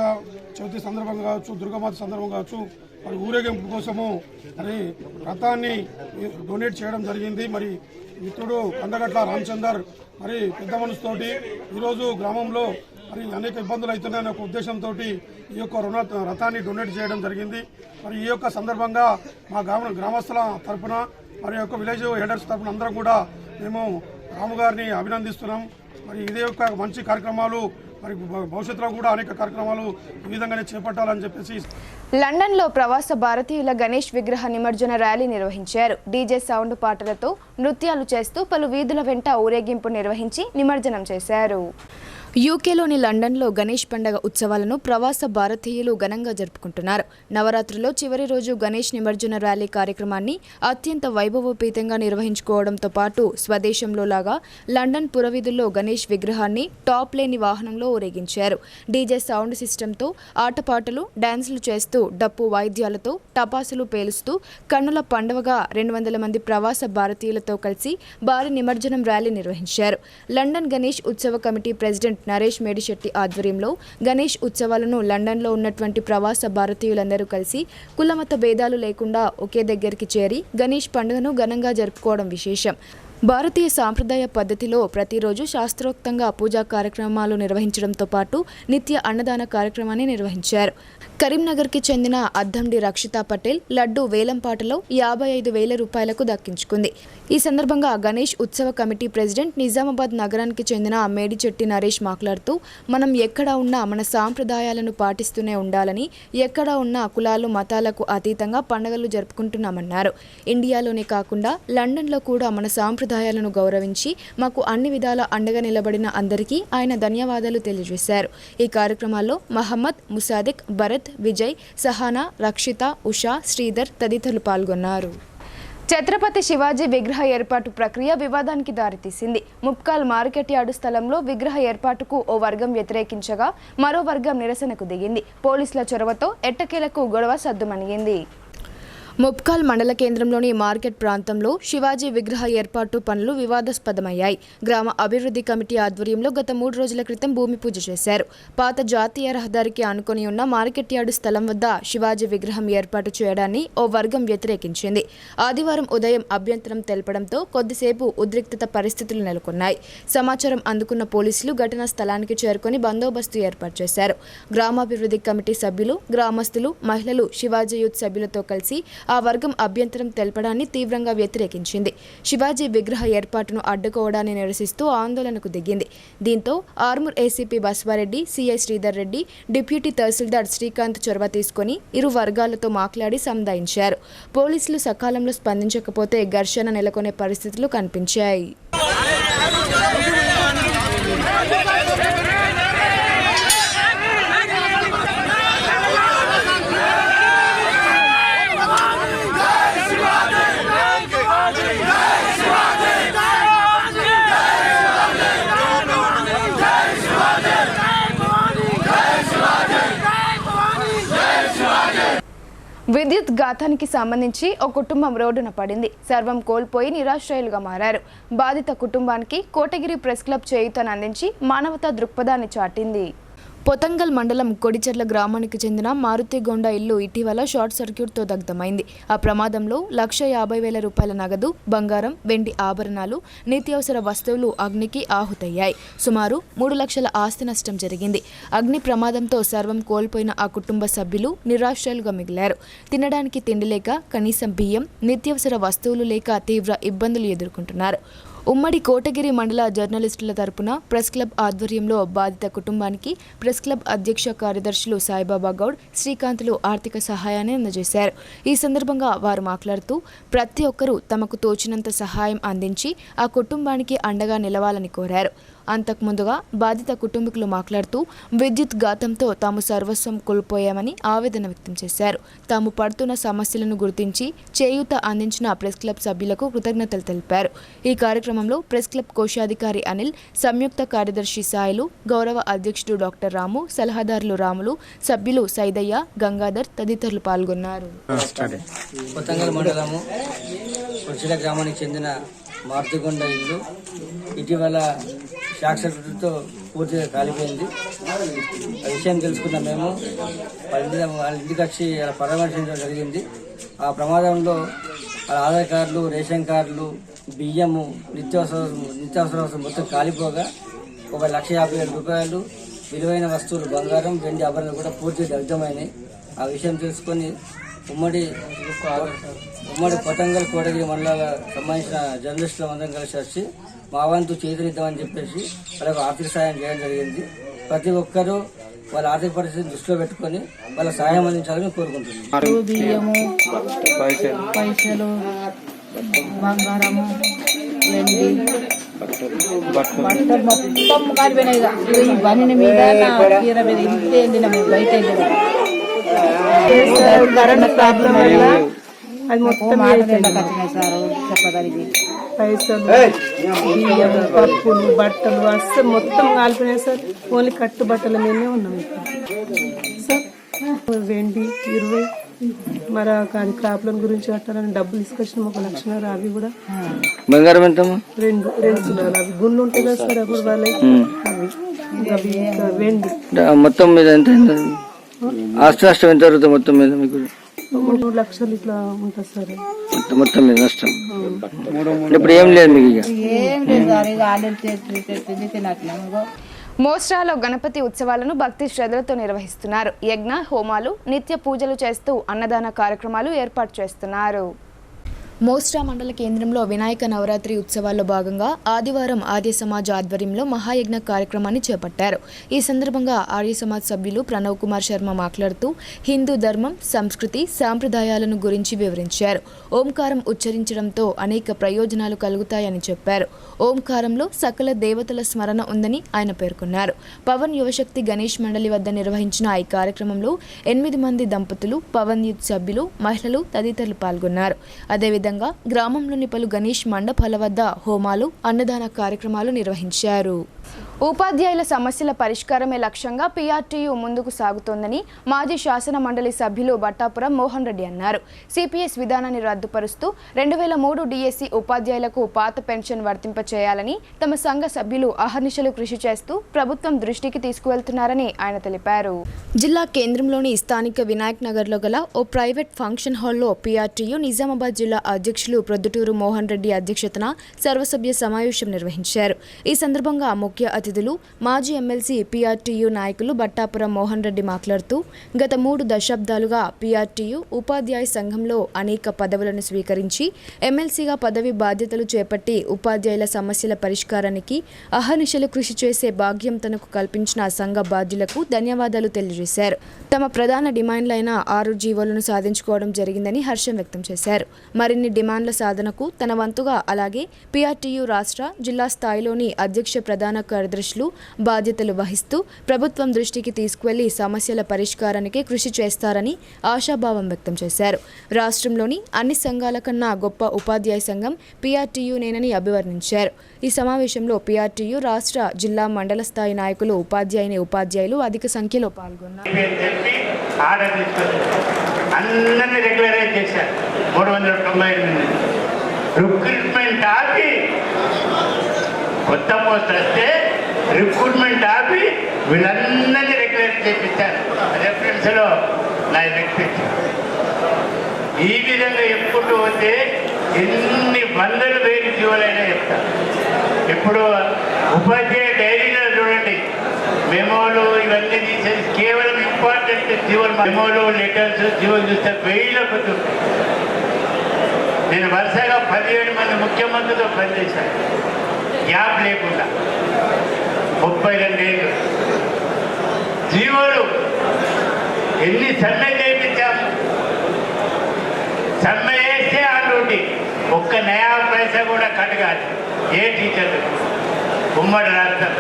చవితి సందర్భంగా కావచ్చు, దుర్గామాత సందర్భంగా కావచ్చు, మరి ఊరేగింపు కోసము మరి రథాన్ని డొనేట్ చేయడం జరిగింది. మరి మిత్రుడు కందగట్ల రామచందర్ మరి పెద్ద మనసుతోటి ఈరోజు గ్రామంలో మరి అనేక ఇబ్బందులు అవుతున్నాయనే ఒక ఉద్దేశంతో ఈ యొక్క రథాన్ని డొనేట్ చేయడం జరిగింది. మరి ఈ యొక్క సందర్భంగా మా గ్రామస్తుల తరఫున మరి యొక్క విలేజ్ హెడర్స్ తరఫున అందరం కూడా మేము రాము గారిని అభినందిస్తున్నాం. మరి ఇదే యొక్క మంచి కార్యక్రమాలు మరి భవిష్యత్తులో కూడా అనేక కార్యక్రమాలు ఈ విధంగానే చేపట్టాలని చెప్పేసి లండన్లో ప్రవాస భారతీయుల గణేష్ విగ్రహ నిమజ్జన ర్యాలీ నిర్వహించారు. డీజే సౌండ్ పాటలతో నృత్యాలు చేస్తూ పలు వీధుల వెంట ఊరేగింపు నిర్వహించి నిమజ్జనం చేశారు. యూకేలోని లండన్లో గణేష్ పండుగ ఉత్సవాలను ప్రవాస భారతీయులు ఘనంగా జరుపుకుంటున్నారు. నవరాత్రిలో చివరి రోజు గణేష్ నిమజ్జన ర్యాలీ కార్యక్రమాన్ని అత్యంత వైభవోపేతంగా నిర్వహించుకోవడంతో పాటు స్వదేశంలో లాగా లండన్ పురవీధుల్లో గణేష్ విగ్రహాన్ని టాప్ లేని వాహనంలో ఊరేగించారు. డీజే సౌండ్ సిస్టంతో ఆటపాటలు, డాన్సులు చేస్తూ డప్పు వాయిద్యాలతో టపాసులు పేలుస్తూ కన్నుల పండుగగా 200 మంది ప్రవాస భారతీయులతో కలిసి భారీ నిమజ్జనం ర్యాలీ నిర్వహించారు. లండన్ గణేష్ ఉత్సవ కమిటీ ప్రెసిడెంట్ నరేష్ మేడిశెట్టి ఆధ్వర్యంలో గణేష్ ఉత్సవాలను లండన్లో ఉన్నటువంటి ప్రవాస భారతీయులందరూ కలిసి కులమత భేదాలు లేకుండా ఒకే దగ్గరికి చేరి గణేష్ పండుగను ఘనంగా జరుపుకోవడం విశేషం. భారతీయ సాంప్రదాయ పద్ధతిలో ప్రతిరోజు శాస్త్రోక్తంగా పూజా కార్యక్రమాలు నిర్వహించడంతో పాటు నిత్య అన్నదాన కార్యక్రమాన్ని నిర్వహించారు. కరీంనగర్కి చెందిన అద్దండి రక్షితా పటేల్ లడ్డు వేలంపాటలో 55,000 రూపాయలకు దక్కించుకుంది. ఈ సందర్భంగా గణేష్ ఉత్సవ కమిటీ ప్రెసిడెంట్ నిజామాబాద్ నగరానికి చెందిన మేడిచెట్టి నరేష్ మాట్లాడుతూ మనం ఎక్కడ ఉన్నా మన సాంప్రదాయాలను పాటిస్తూనే ఉండాలని, ఎక్కడ ఉన్నా కులాలు మతాలకు అతీతంగా పండుగలు జరుపుకుంటున్నామన్నారు. ఇండియాలోనే కాకుండా లండన్లో కూడా మన సాంప్రదాయాలను గౌరవించి మాకు అన్ని విధాల అండగా నిలబడిన అందరికీ ఆయన ధన్యవాదాలు తెలియజేశారు. ఈ కార్యక్రమాల్లో మహమ్మద్, ముసాదిక్, భరత్, విజయ్, సహానా, రక్షిత, ఉషా, శ్రీధర్ తదితరులు పాల్గొన్నారు. ఛత్రపతి శివాజీ విగ్రహ ఏర్పాటు ప్రక్రియ వివాదానికి దారితీసింది. ముప్కాల్ మార్కెట్ యార్డు స్థలంలో విగ్రహ ఏర్పాటుకు ఓ వర్గం వ్యతిరేకించగా మరో వర్గం నిరసనకు దిగింది. పోలీసుల చొరవతో ఎట్టకేలకు గొడవ సద్దుమణిగింది. ముప్కాల్ మండల కేంద్రంలోని మార్కెట్ ప్రాంతంలో శివాజీ విగ్రహ ఏర్పాటు పనులు వివాదాస్పదమయ్యాయి. గ్రామ అభివృద్ధి కమిటీ ఆధ్వర్యంలో గత 3 రోజుల క్రితం భూమి పూజ చేశారు. పాత జాతీయ రహదారికి ఆనుకొని ఉన్న మార్కెట్ యార్డు స్థలం వద్ద శివాజీ విగ్రహం ఏర్పాటు చేయడాన్ని ఓ వర్గం వ్యతిరేకించింది. ఆదివారం ఉదయం అభ్యంతరం తెలపడంతో కొద్దిసేపు ఉద్రిక్తత పరిస్థితులు నెలకొన్నాయి. సమాచారం అందుకున్న పోలీసులు ఘటనా స్థలానికి చేరుకొని బందోబస్తు ఏర్పాటు చేశారు. గ్రామాభివృద్ధి కమిటీ సభ్యులు, గ్రామస్తులు, మహిళలు శివాజీ యూత్ సభ్యులతో కలిసి ఆ వర్గం అభ్యంతరం తెలపడాన్ని తీవ్రంగా వ్యతిరేకించింది. శివాజీ విగ్రహ ఏర్పాటును అడ్డుకోవడాన్ని నిరసిస్తూ ఆందోళనకు దిగింది. దీంతో Armoor ACP Baswareddy, CI Sridhar Reddy, deputy tahsildar Srikanth చొరవ తీసుకుని ఇరు వర్గాలతో మాట్లాడి సంధాయించారు. పోలీసులు సకాలంలో స్పందించకపోతే ఘర్షణ నెలకొనే పరిస్థితులు కనిపించాయి. విద్యుత్ ఘాతానికి సంబంధించి ఓ కుటుంబం రోడ్డున పడింది. సర్వం కోల్పోయి నిరాశ్రయులుగా మారారు. బాధిత కుటుంబానికి కోటగిరి ప్రెస్ క్లబ్ చేయూతను అందించి మానవతా దృక్పథాన్ని చాటింది. పొతంగల్ మండలం కొడిచెర్ల గ్రామానికి చెందిన మారుతిగొండ ఇల్లు ఇటీవల షార్ట్ సర్క్యూట్తో దగ్ధమైంది. ఆ ప్రమాదంలో 1,50,000 రూపాయల నగదు, బంగారం, వెండి ఆభరణాలు, నిత్యావసర వస్తువులు అగ్నికి ఆహుతయ్యాయి. సుమారు 3 లక్షల ఆస్తి నష్టం జరిగింది. అగ్ని ప్రమాదంతో సర్వం కోల్పోయిన ఆ కుటుంబ సభ్యులు నిరాశ్రయులుగా మిగిలారు. తినడానికి తిండి లేక, కనీసం బియ్యం, నిత్యావసర వస్తువులు లేక తీవ్ర ఇబ్బందులు ఎదుర్కొంటున్నారు. ఉమ్మడి కోటగిరి మండల జర్నలిస్టుల తరపున ప్రెస్ క్లబ్ ఆధ్వర్యంలో బాధిత కుటుంబానికి ప్రెస్ క్లబ్ అధ్యక్ష కార్యదర్శులు సాయిబాబా గౌడ్, శ్రీకాంత్లు ఆర్థిక సహాయాన్ని అందజేశారు. ఈ సందర్భంగా వారు మాట్లాడుతూ ప్రతి ఒక్కరూ తమకు తోచినంత సహాయం అందించి ఆ కుటుంబానికి అండగా నిలవాలని కోరారు. అంతకుముందుగా బాధిత కుటుంబీకులు మాట్లాడుతూ విద్యుత్ ఘాతంతో తాము సర్వస్వం కోల్పోయామని ఆవేదన వ్యక్తం చేశారు. తాము పడుతున్న సమస్యలను గుర్తించి చేయూత అందించిన ప్రెస్ క్లబ్ సభ్యులకు కృతజ్ఞతలు తెలిపారు. ఈ కార్యక్రమంలో ప్రెస్ క్లబ్ కోశాధికారి అనిల్, సంయుక్త కార్యదర్శి సాయిలు, గౌరవ అధ్యక్షుడు డాక్టర్ రాము, సలహాదారులు రాములు, సభ్యులు సైదయ్య, గంగాధర్ తదితరులు పాల్గొన్నారు. పొతంగల్ మండలము కొడిచెర్ల గ్రామానికి చెందిన మారుతిగొండ ఇల్లు ఇటీవల షాక్ సర్క్యూట్తో పూర్తిగా కాలిపోయింది. ఆ విషయం తెలుసుకున్న మేము వాళ్ళ ఇంటికి వచ్చి పరామర్శించడం జరిగింది. ఆ ప్రమాదంలో వాళ్ళ ఆధార్ కార్డులు, రేషన్ కార్డులు, బియ్యము, నిత్యావసర వస్తువులు మొత్తం కాలిపోగా 1,50,000 రూపాయలు విలువైన వస్తువులు, బంగారం, వెండి ఆభరణాలు కూడా పూర్తిగా దగ్ధమైనాయి. ఆ విషయం తెలుసుకొని ఉమ్మడి పొతంగల్ కోటగిరి మండలాల సంబంధించిన జర్నలిస్టుల అందరం కలిసి వచ్చి మా వంతు చేతులిద్దామని చెప్పేసి వాళ్ళకు ఆర్థిక సాయం చేయడం జరిగింది. ప్రతి ఒక్కరూ వాళ్ళ ఆర్థిక పరిస్థితిని దృష్టిలో పెట్టుకొని వాళ్ళ సహాయం అందించాలని కోరుకుంటున్నాం. బియ్యము, పైసలు, బంగారము, వెండి, బట్టలు మొత్తం కాలిపోయినాయి. ఈ బండి మీద నా చీర మీద ఇంతే వెళ్ళినాం, బయట వెళ్ళినాం. కరెంట్ ప్రాబ్లం వల్ల అది మొత్తం కట్టినాయి సార్. చెప్పగలిగి పైసలు, బియ్యము, పప్పులు, బట్టలు అస్సలు మొత్తం కాలిపోయినాయి సార్. ఓన్లీ కట్టు బట్టల మీదనే ఉన్నాం సార్. వెండి 20 మరి అది క్రాప్ లోన్ గురించి కట్టాలని డబ్బులు తీసుకొచ్చినాం. 1 లక్షన్నర. అవి కూడా బంగారం ఎంత? 2 కిలోలు. అవి గుళ్ళు ఉంటాయి కదా సార్, అప్పుడు వాళ్ళకి అవి వెండి మొత్తం మీద ఎంత ఆస్తి నష్టం ఎంత జరుగుతుంది? మొత్తం మీద మీకు 3 లక్షలు ఇట్లా ఉంటుంది సార్. మొత్తం మీద నష్టం. ఇప్పుడు ఏం లేదు మీకు? ఏం లేదు సార్, ఇక ఆర్డర్ తినట్లేము. మోస్రాలో గణపతి ఉత్సవాలను భక్తి శ్రద్ధలతో నిర్వహిస్తున్నారు. యజ్ఞ హోమాలు, నిత్య పూజలు చేస్తూ అన్నదాన కార్యక్రమాలు ఏర్పాటు చేస్తున్నారు. మోస్రా మండల కేంద్రంలో వినాయక నవరాత్రి ఉత్సవాల్లో భాగంగా ఆదివారం ఆర్య సమాజ్ ఆధ్వర్యంలో మహాయజ్ఞ కార్యక్రమాన్ని చేపట్టారు. ఈ సందర్భంగా ఆర్య సమాజ్ సభ్యులు ప్రణవ్ కుమార్ శర్మ మాట్లాడుతూ హిందూ ధర్మం, సంస్కృతి, సాంప్రదాయాలను గురించి వివరించారు. ఓంకారం ఉచ్చరించడంతో అనేక ప్రయోజనాలు కలుగుతాయని చెప్పారు. ఓంకారంలో సకల దేవతల స్మరణ ఉందని ఆయన పేర్కొన్నారు. పవన్ యువశక్తి గణేష్ మండలి వద్ద నిర్వహించిన ఈ కార్యక్రమంలో 8 మంది దంపతులు, పవన్ యూత్ సభ్యులు, మహిళలు తదితరులు పాల్గొన్నారు. అదేవిధంగా గ్రామంలోని పలు గణేష్ మండపాల వద్ద హోమాలు, అన్నదాన కార్యక్రమాలు నిర్వహించారు. ఉపాధ్యాయుల సమస్యల పరిష్కారమే లక్ష్యంగా పీఆర్టీయూ ముందుకు సాగుతోందని మాజీ శాసన మండలి సభ్యులు బట్టాపురం మోహన్ రెడ్డి అన్నారు. సిపిఎస్ విధానాన్ని రద్దుపరుస్తూ 2003 డిఎస్సి ఉపాధ్యాయులకు పాత పెన్షన్ వర్తింపచేయాలని తమ సంఘ సభ్యులు అహర్నిశలు కృషి చేస్తూ ప్రభుత్వం దృష్టికి తీసుకువెళ్తున్నారని ఆయన తెలిపారు. జిల్లా కేంద్రంలోని స్థానిక వినాయక్ నగర్లో గల ఓ ప్రైవేట్ ఫంక్షన్ హాల్లో పీఆర్టీయూ నిజామాబాద్ జిల్లా అధ్యక్షులు ప్రొద్దుటూరు మోహన్ రెడ్డి అధ్యక్షతన సర్వసభ్య సమావేశం నిర్వహించారు. ఈ సందర్భంగా ముఖ్య అతిథులు మాజీ ఎమ్మెల్సీ పీఆర్టీయూ నాయకులు బట్టాపురం మోహన్ రెడ్డి మాట్లాడుతూ గత 3 దశాబ్దాలుగా పీఆర్టీయూ ఉపాధ్యాయ సంఘంలో అనేక పదవులను స్వీకరించి ఎమ్మెల్సీగా పదవి బాధ్యతలు చేపట్టి ఉపాధ్యాయుల సమస్యల పరిష్కారానికి అహర్నిశలు కృషి చేసే భాగ్యం తనకు కల్పించిన సంఘ బాధ్యులకు ధన్యవాదాలు తెలియజేశారు. తమ ప్రధాన డిమాండ్లైన 6 జీవోలను సాధించుకోవడం జరిగిందని హర్షం వ్యక్తం చేశారు. మరిన్ని డిమాండ్ల సాధనకు తన వంతుగా అలాగే పీఆర్టీయూ రాష్ట్ర, జిల్లా స్థాయిలోని అధ్యక్ష ప్రధాన కార్యదర్శులు బాధ్యతలు వహిస్తూ ప్రభుత్వం దృష్టికి తీసుకువెళ్లి సమస్యల పరిష్కారానికి కృషి చేస్తారని ఆశాభావం వ్యక్తం చేశారు. రాష్ట్రంలోని అన్ని సంఘాల కన్నా గొప్ప ఉపాధ్యాయ సంఘం పీఆర్టీయూనేనని అభివర్ణించారు. ఈ సమావేశంలో పీఆర్టీయూ రాష్ట్ర, జిల్లా, మండల స్థాయి నాయకులు, ఉపాధ్యాయులు అధిక సంఖ్యలో పాల్గొన్నారు. అందరినీ రెగ్యులరైజ్ చేశారు. 398 రిక్రూట్మెంట్ ఆపి కొత్త పోస్ట్ వస్తే రిక్రూట్మెంట్ ఆపి వీళ్ళందరినీ రెగ్యులరైజ్ చేయించారు. రెఫరెన్స్లో నా వ్యక్తి ఈ విధంగా చెప్పుకుంటూ వస్తే ఎన్ని వందల వేలు జీవోలైనా చెప్తారు. ఇప్పుడు ఉపాధ్యాయ డైరీలో చూడండి, మెమోలు ఇవన్నీ తీసేది కేవలం ఇంపార్టెంట్ జీవోలు, మెమోలు, లెటర్స్, జీవోలు చూస్తే 1000 కొద్ది. నేను వరుసగా 17 మంది ముఖ్యమంత్రితో పనిచేశాను, గ్యాప్ లేకుండా 32 ఏళ్ళు. జీవోలు ఎన్ని సమ్మె చేయించాము, సమ్మె చేస్తే ఆ డ్యూటీ ఒక్క నయా పైసా కూడా కట్ కాదు. ఏ టీచర్లు ఉమ్మడి రాష్ట్రం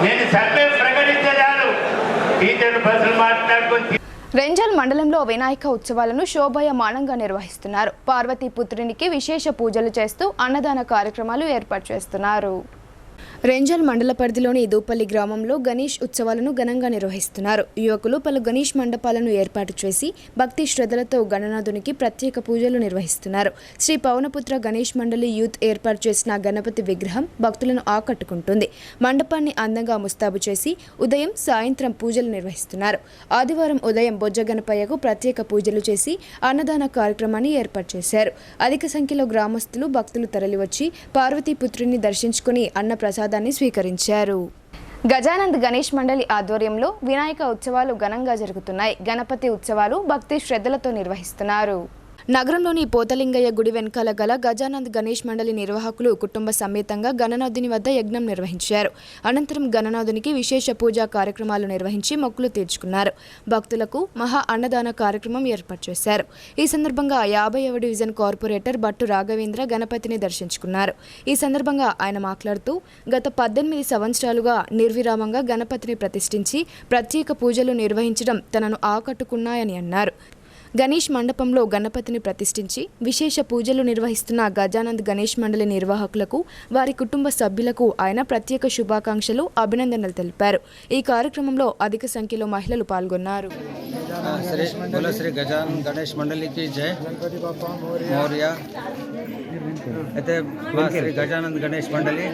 నేను సమ్మె ప్రకటించాను, టీచర్లు బస్సులు మాట్లాడుకొని. రెంజల్ మండలంలో వినాయక ఉత్సవాలను శోభాయమానంగా నిర్వహిస్తున్నారు. పార్వతీపుత్రునికి విశేష పూజలు చేస్తూ అన్నదాన కార్యక్రమాలు ఏర్పాటు చేస్తున్నారు. రెంజల్ మండల పరిధిలోని దూపల్లి గ్రామంలో గణేష్ ఉత్సవాలను ఘనంగా నిర్వహిస్తున్నారు. యువకులు పలు గణేష్ మండపాలను ఏర్పాటు చేసి భక్తి శ్రద్ధలతో గణనాథునికి ప్రత్యేక పూజలు నిర్వహిస్తున్నారు. శ్రీ పవనపుత్ర గణేష్ మండలి యూత్ ఏర్పాటు చేసిన గణపతి విగ్రహం భక్తులను ఆకట్టుకుంటుంది. మండపాన్ని అందంగా ముస్తాబు చేసి ఉదయం, సాయంత్రం పూజలు నిర్వహిస్తున్నారు. ఆదివారం ఉదయం బొజ్జ గణపయ్యకు ప్రత్యేక పూజలు చేసి అన్నదాన కార్యక్రమాన్ని ఏర్పాటు చేశారు. అధిక సంఖ్యలో గ్రామస్తులు, భక్తులు తరలివచ్చి పార్వతీపుత్రుని దర్శించుకుని అన్న ప్రసాదాన్ని స్వీకరించారు. గజానంద్ గణేష్ మండలి ఆధ్వర్యంలో వినాయక ఉత్సవాలు ఘనంగా జరుగుతున్నాయి. గణపతి ఉత్సవాలు భక్తి శ్రద్ధలతో నిర్వహిస్తున్నారు. నగరంలోని పోతలింగయ్య గుడి వెనకాల గల గజానంద్ గణేష్ మండలి నిర్వాహకులు కుటుంబ సమేతంగా గణనాథుని వద్ద యజ్ఞం నిర్వహించారు. అనంతరం గణనాథునికి విశేష పూజా కార్యక్రమాలు నిర్వహించి మొక్కులు తీర్చుకున్నారు. భక్తులకు మహా అన్నదాన కార్యక్రమం ఏర్పాటు చేశారు. ఈ సందర్భంగా 50వ డివిజన్ కార్పొరేటర్ బట్టు రాఘవేంద్ర గణపతిని దర్శించుకున్నారు. ఈ సందర్భంగా ఆయన మాట్లాడుతూ గత 18 సంవత్సరాలుగా నిర్విరామంగా గణపతిని ప్రతిష్ఠించి ప్రత్యేక పూజలు నిర్వహించడం తనను ఆకట్టుకున్నాయని అన్నారు. గణేష్ మండపంలో గణపతిని ప్రతిష్ఠించి విశేష పూజలు నిర్వహిస్తున్న గజానంద్ గణేష్ మండలి నిర్వాహకులకు వారి కుటుంబ సభ్యులకు ఆయన ప్రత్యేక శుభాకాంక్షలు అభినందనలు తెలిపారు. ఈ కార్యక్రమంలో అధిక సంఖ్యలో మహిళలు పాల్గొన్నారు. శ్రీ గజానంద్ గణేష్ మండలికి జై మౌర్య. అయితే మా శ్రీ గజానంద్ గణేష్ మండలి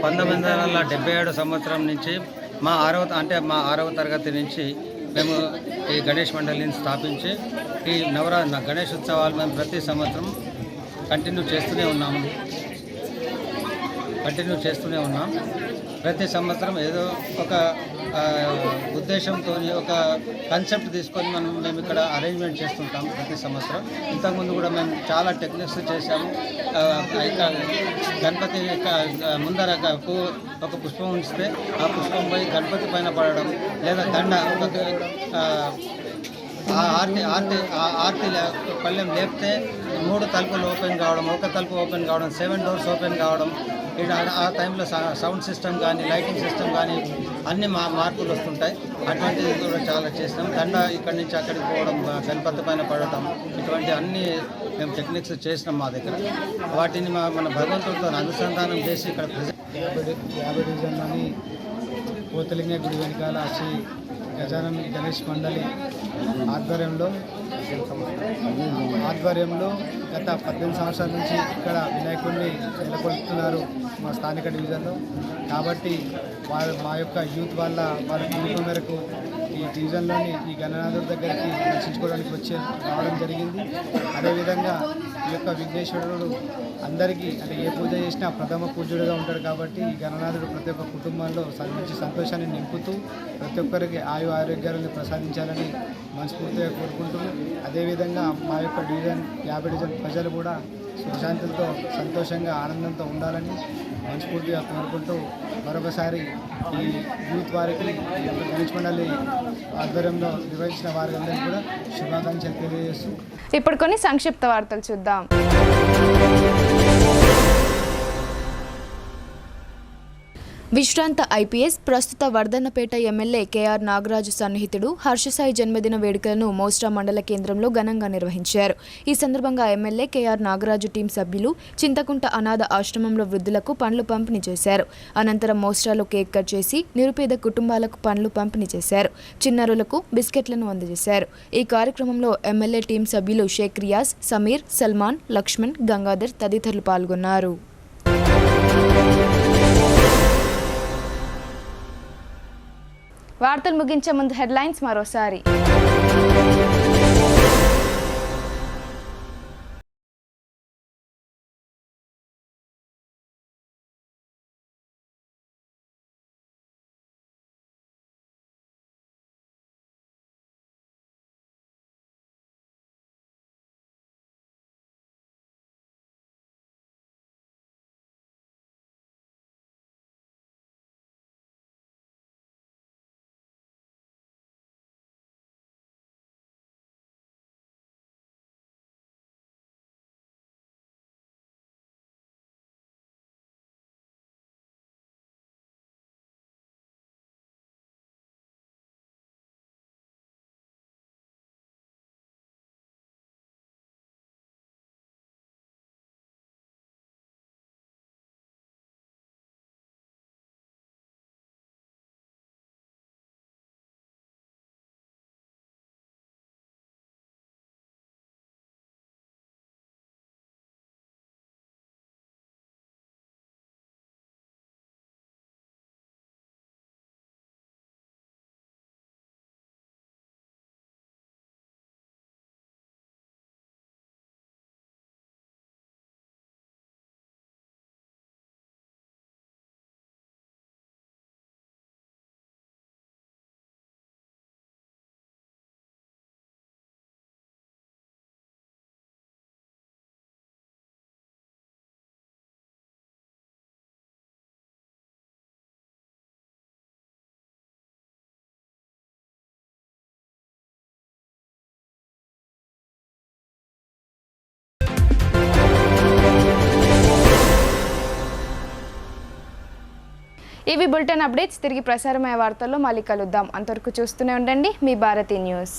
1977 సంవత్సరం నుంచి మా 6వ తరగతి నుంచి మేము ఈ గణేష్ మండలిని స్థాపించి ఈ గణేష్ ఉత్సవాలు మేము ప్రతి సంవత్సరం కంటిన్యూ చేస్తూనే ఉన్నాం. ప్రతి సంవత్సరం ఏదో ఒక ఉద్దేశంతో ఒక కాన్సెప్ట్ తీసుకొని మేము ఇక్కడ అరేంజ్మెంట్ చేస్తుంటాం ప్రతి సంవత్సరం. ఇంతకుముందు కూడా మేము చాలా టెక్నిక్స్ చేశాము. గణపతి ముందర ఒక పుష్పం ఉంచితే ఆ పుష్పం పోయి గణపతి పైన పడడం, లేదా దండ ఆర్తి పళ్ళెం లేపితే 3 తలుపులు ఓపెన్ కావడం, ఒక తలుపు ఓపెన్ కావడం, 7 డోర్స్ ఓపెన్ కావడం. ఆ టైంలో సౌండ్ సిస్టమ్ కానీ లైటింగ్ సిస్టమ్ కానీ అన్ని మార్పులు వస్తుంటాయి. అటువంటిది కూడా చాలా చేస్తాం. దండ ఇక్కడి నుంచి అక్కడికి పోవడం, గణపతి పైన పడటం, ఇటువంటి అన్ని మేము టెక్నిక్స్ చేసినాం మా దగ్గర. వాటిని మన భగవంతుడితో అనుసంధానం చేసి ఇక్కడ 50 డివిజన్లోని పోతలింగ గుడి వెనకాల శ్రీ గజానంద్ గణేష్ మండలి ఆధ్వర్యంలో గత 18 సంవత్సరాల నుంచి ఇక్కడ వినాయకుడిని నెలకొల్పుతున్నారు మా స్థానిక డివిజన్లో. కాబట్టి మా యొక్క యూత్ వాళ్ళ పిలుపు మేరకు ఈ డివిజన్లోని ఈ గణనాథుడి దగ్గరికి దర్శించుకోవడానికి రావడం జరిగింది. అదేవిధంగా ఈ యొక్క విఘ్నేశ్వరుడు అందరికీ ఏ పూజ చేసినా ప్రథమ పూజ్యుడిగా ఉంటాడు. కాబట్టి ఈ గణనాథుడు ప్రతి ఒక్క కుటుంబంలో మంచి సంతోషాన్ని నింపుతూ ప్రతి ఒక్కరికి ఆరోగ్యాలను ప్రసాదించాలని మనస్ఫూర్తిగా కోరుకుంటున్నాం. అదేవిధంగా మా యొక్క 50 డివిజన్ ప్రజలు కూడా సుశాంతులతో సంతోషంగా ఆనందంతో ఉండాలని మనస్ఫూర్తిగా కోరుకుంటూ మరొకసారి ఈ యూత్ వారికి ఈ యొక్క గణేష్ మండలి ఆధ్వర్యంలో నిర్వహించిన వారందరికీ కూడా శుభాకాంక్షలు తెలియజేస్తూ ఇప్పుడు కొన్ని సంక్షిప్త వార్తలు చూద్దాం. విశ్రాంత ఐపీఎస్ ప్రస్తుత వర్ధన్నపేట ఎమ్మెల్యే కేఆర్ నాగరాజు సన్నిహితుడు హర్షసాయి జన్మదిన వేడుకలను మోస్రా మండల కేంద్రంలో ఘనంగా నిర్వహించారు. ఈ సందర్భంగా ఎమ్మెల్యే కేఆర్ నాగరాజు టీం సభ్యులు చింతకుంట అనాథ ఆశ్రమంలో వృద్ధులకు పండ్లు పంపిణీ చేశారు. అనంతరం మోస్రాలో కేక్ కట్ చేసి నిరుపేద కుటుంబాలకు పండ్లు పంపిణీ చేశారు. చిన్నారులకు బిస్కెట్లను అందజేశారు. ఈ కార్యక్రమంలో ఎమ్మెల్యే టీం సభ్యులు షేక్ రియాజ్, సమీర్, సల్మాన్, లక్ష్మణ్, గంగాధర్ తదితరులు పాల్గొన్నారు. వార్తలు ముగించే ముందు హెడ్లైన్స్ మరోసారి. ఇవి బులెటిన్ అప్డేట్స్. తిరిగి ప్రసారమయ్యే వార్తల్లో మళ్ళీ కలుద్దాం. అంతవరకు చూస్తూనే ఉండండి మీ భారతి న్యూస్.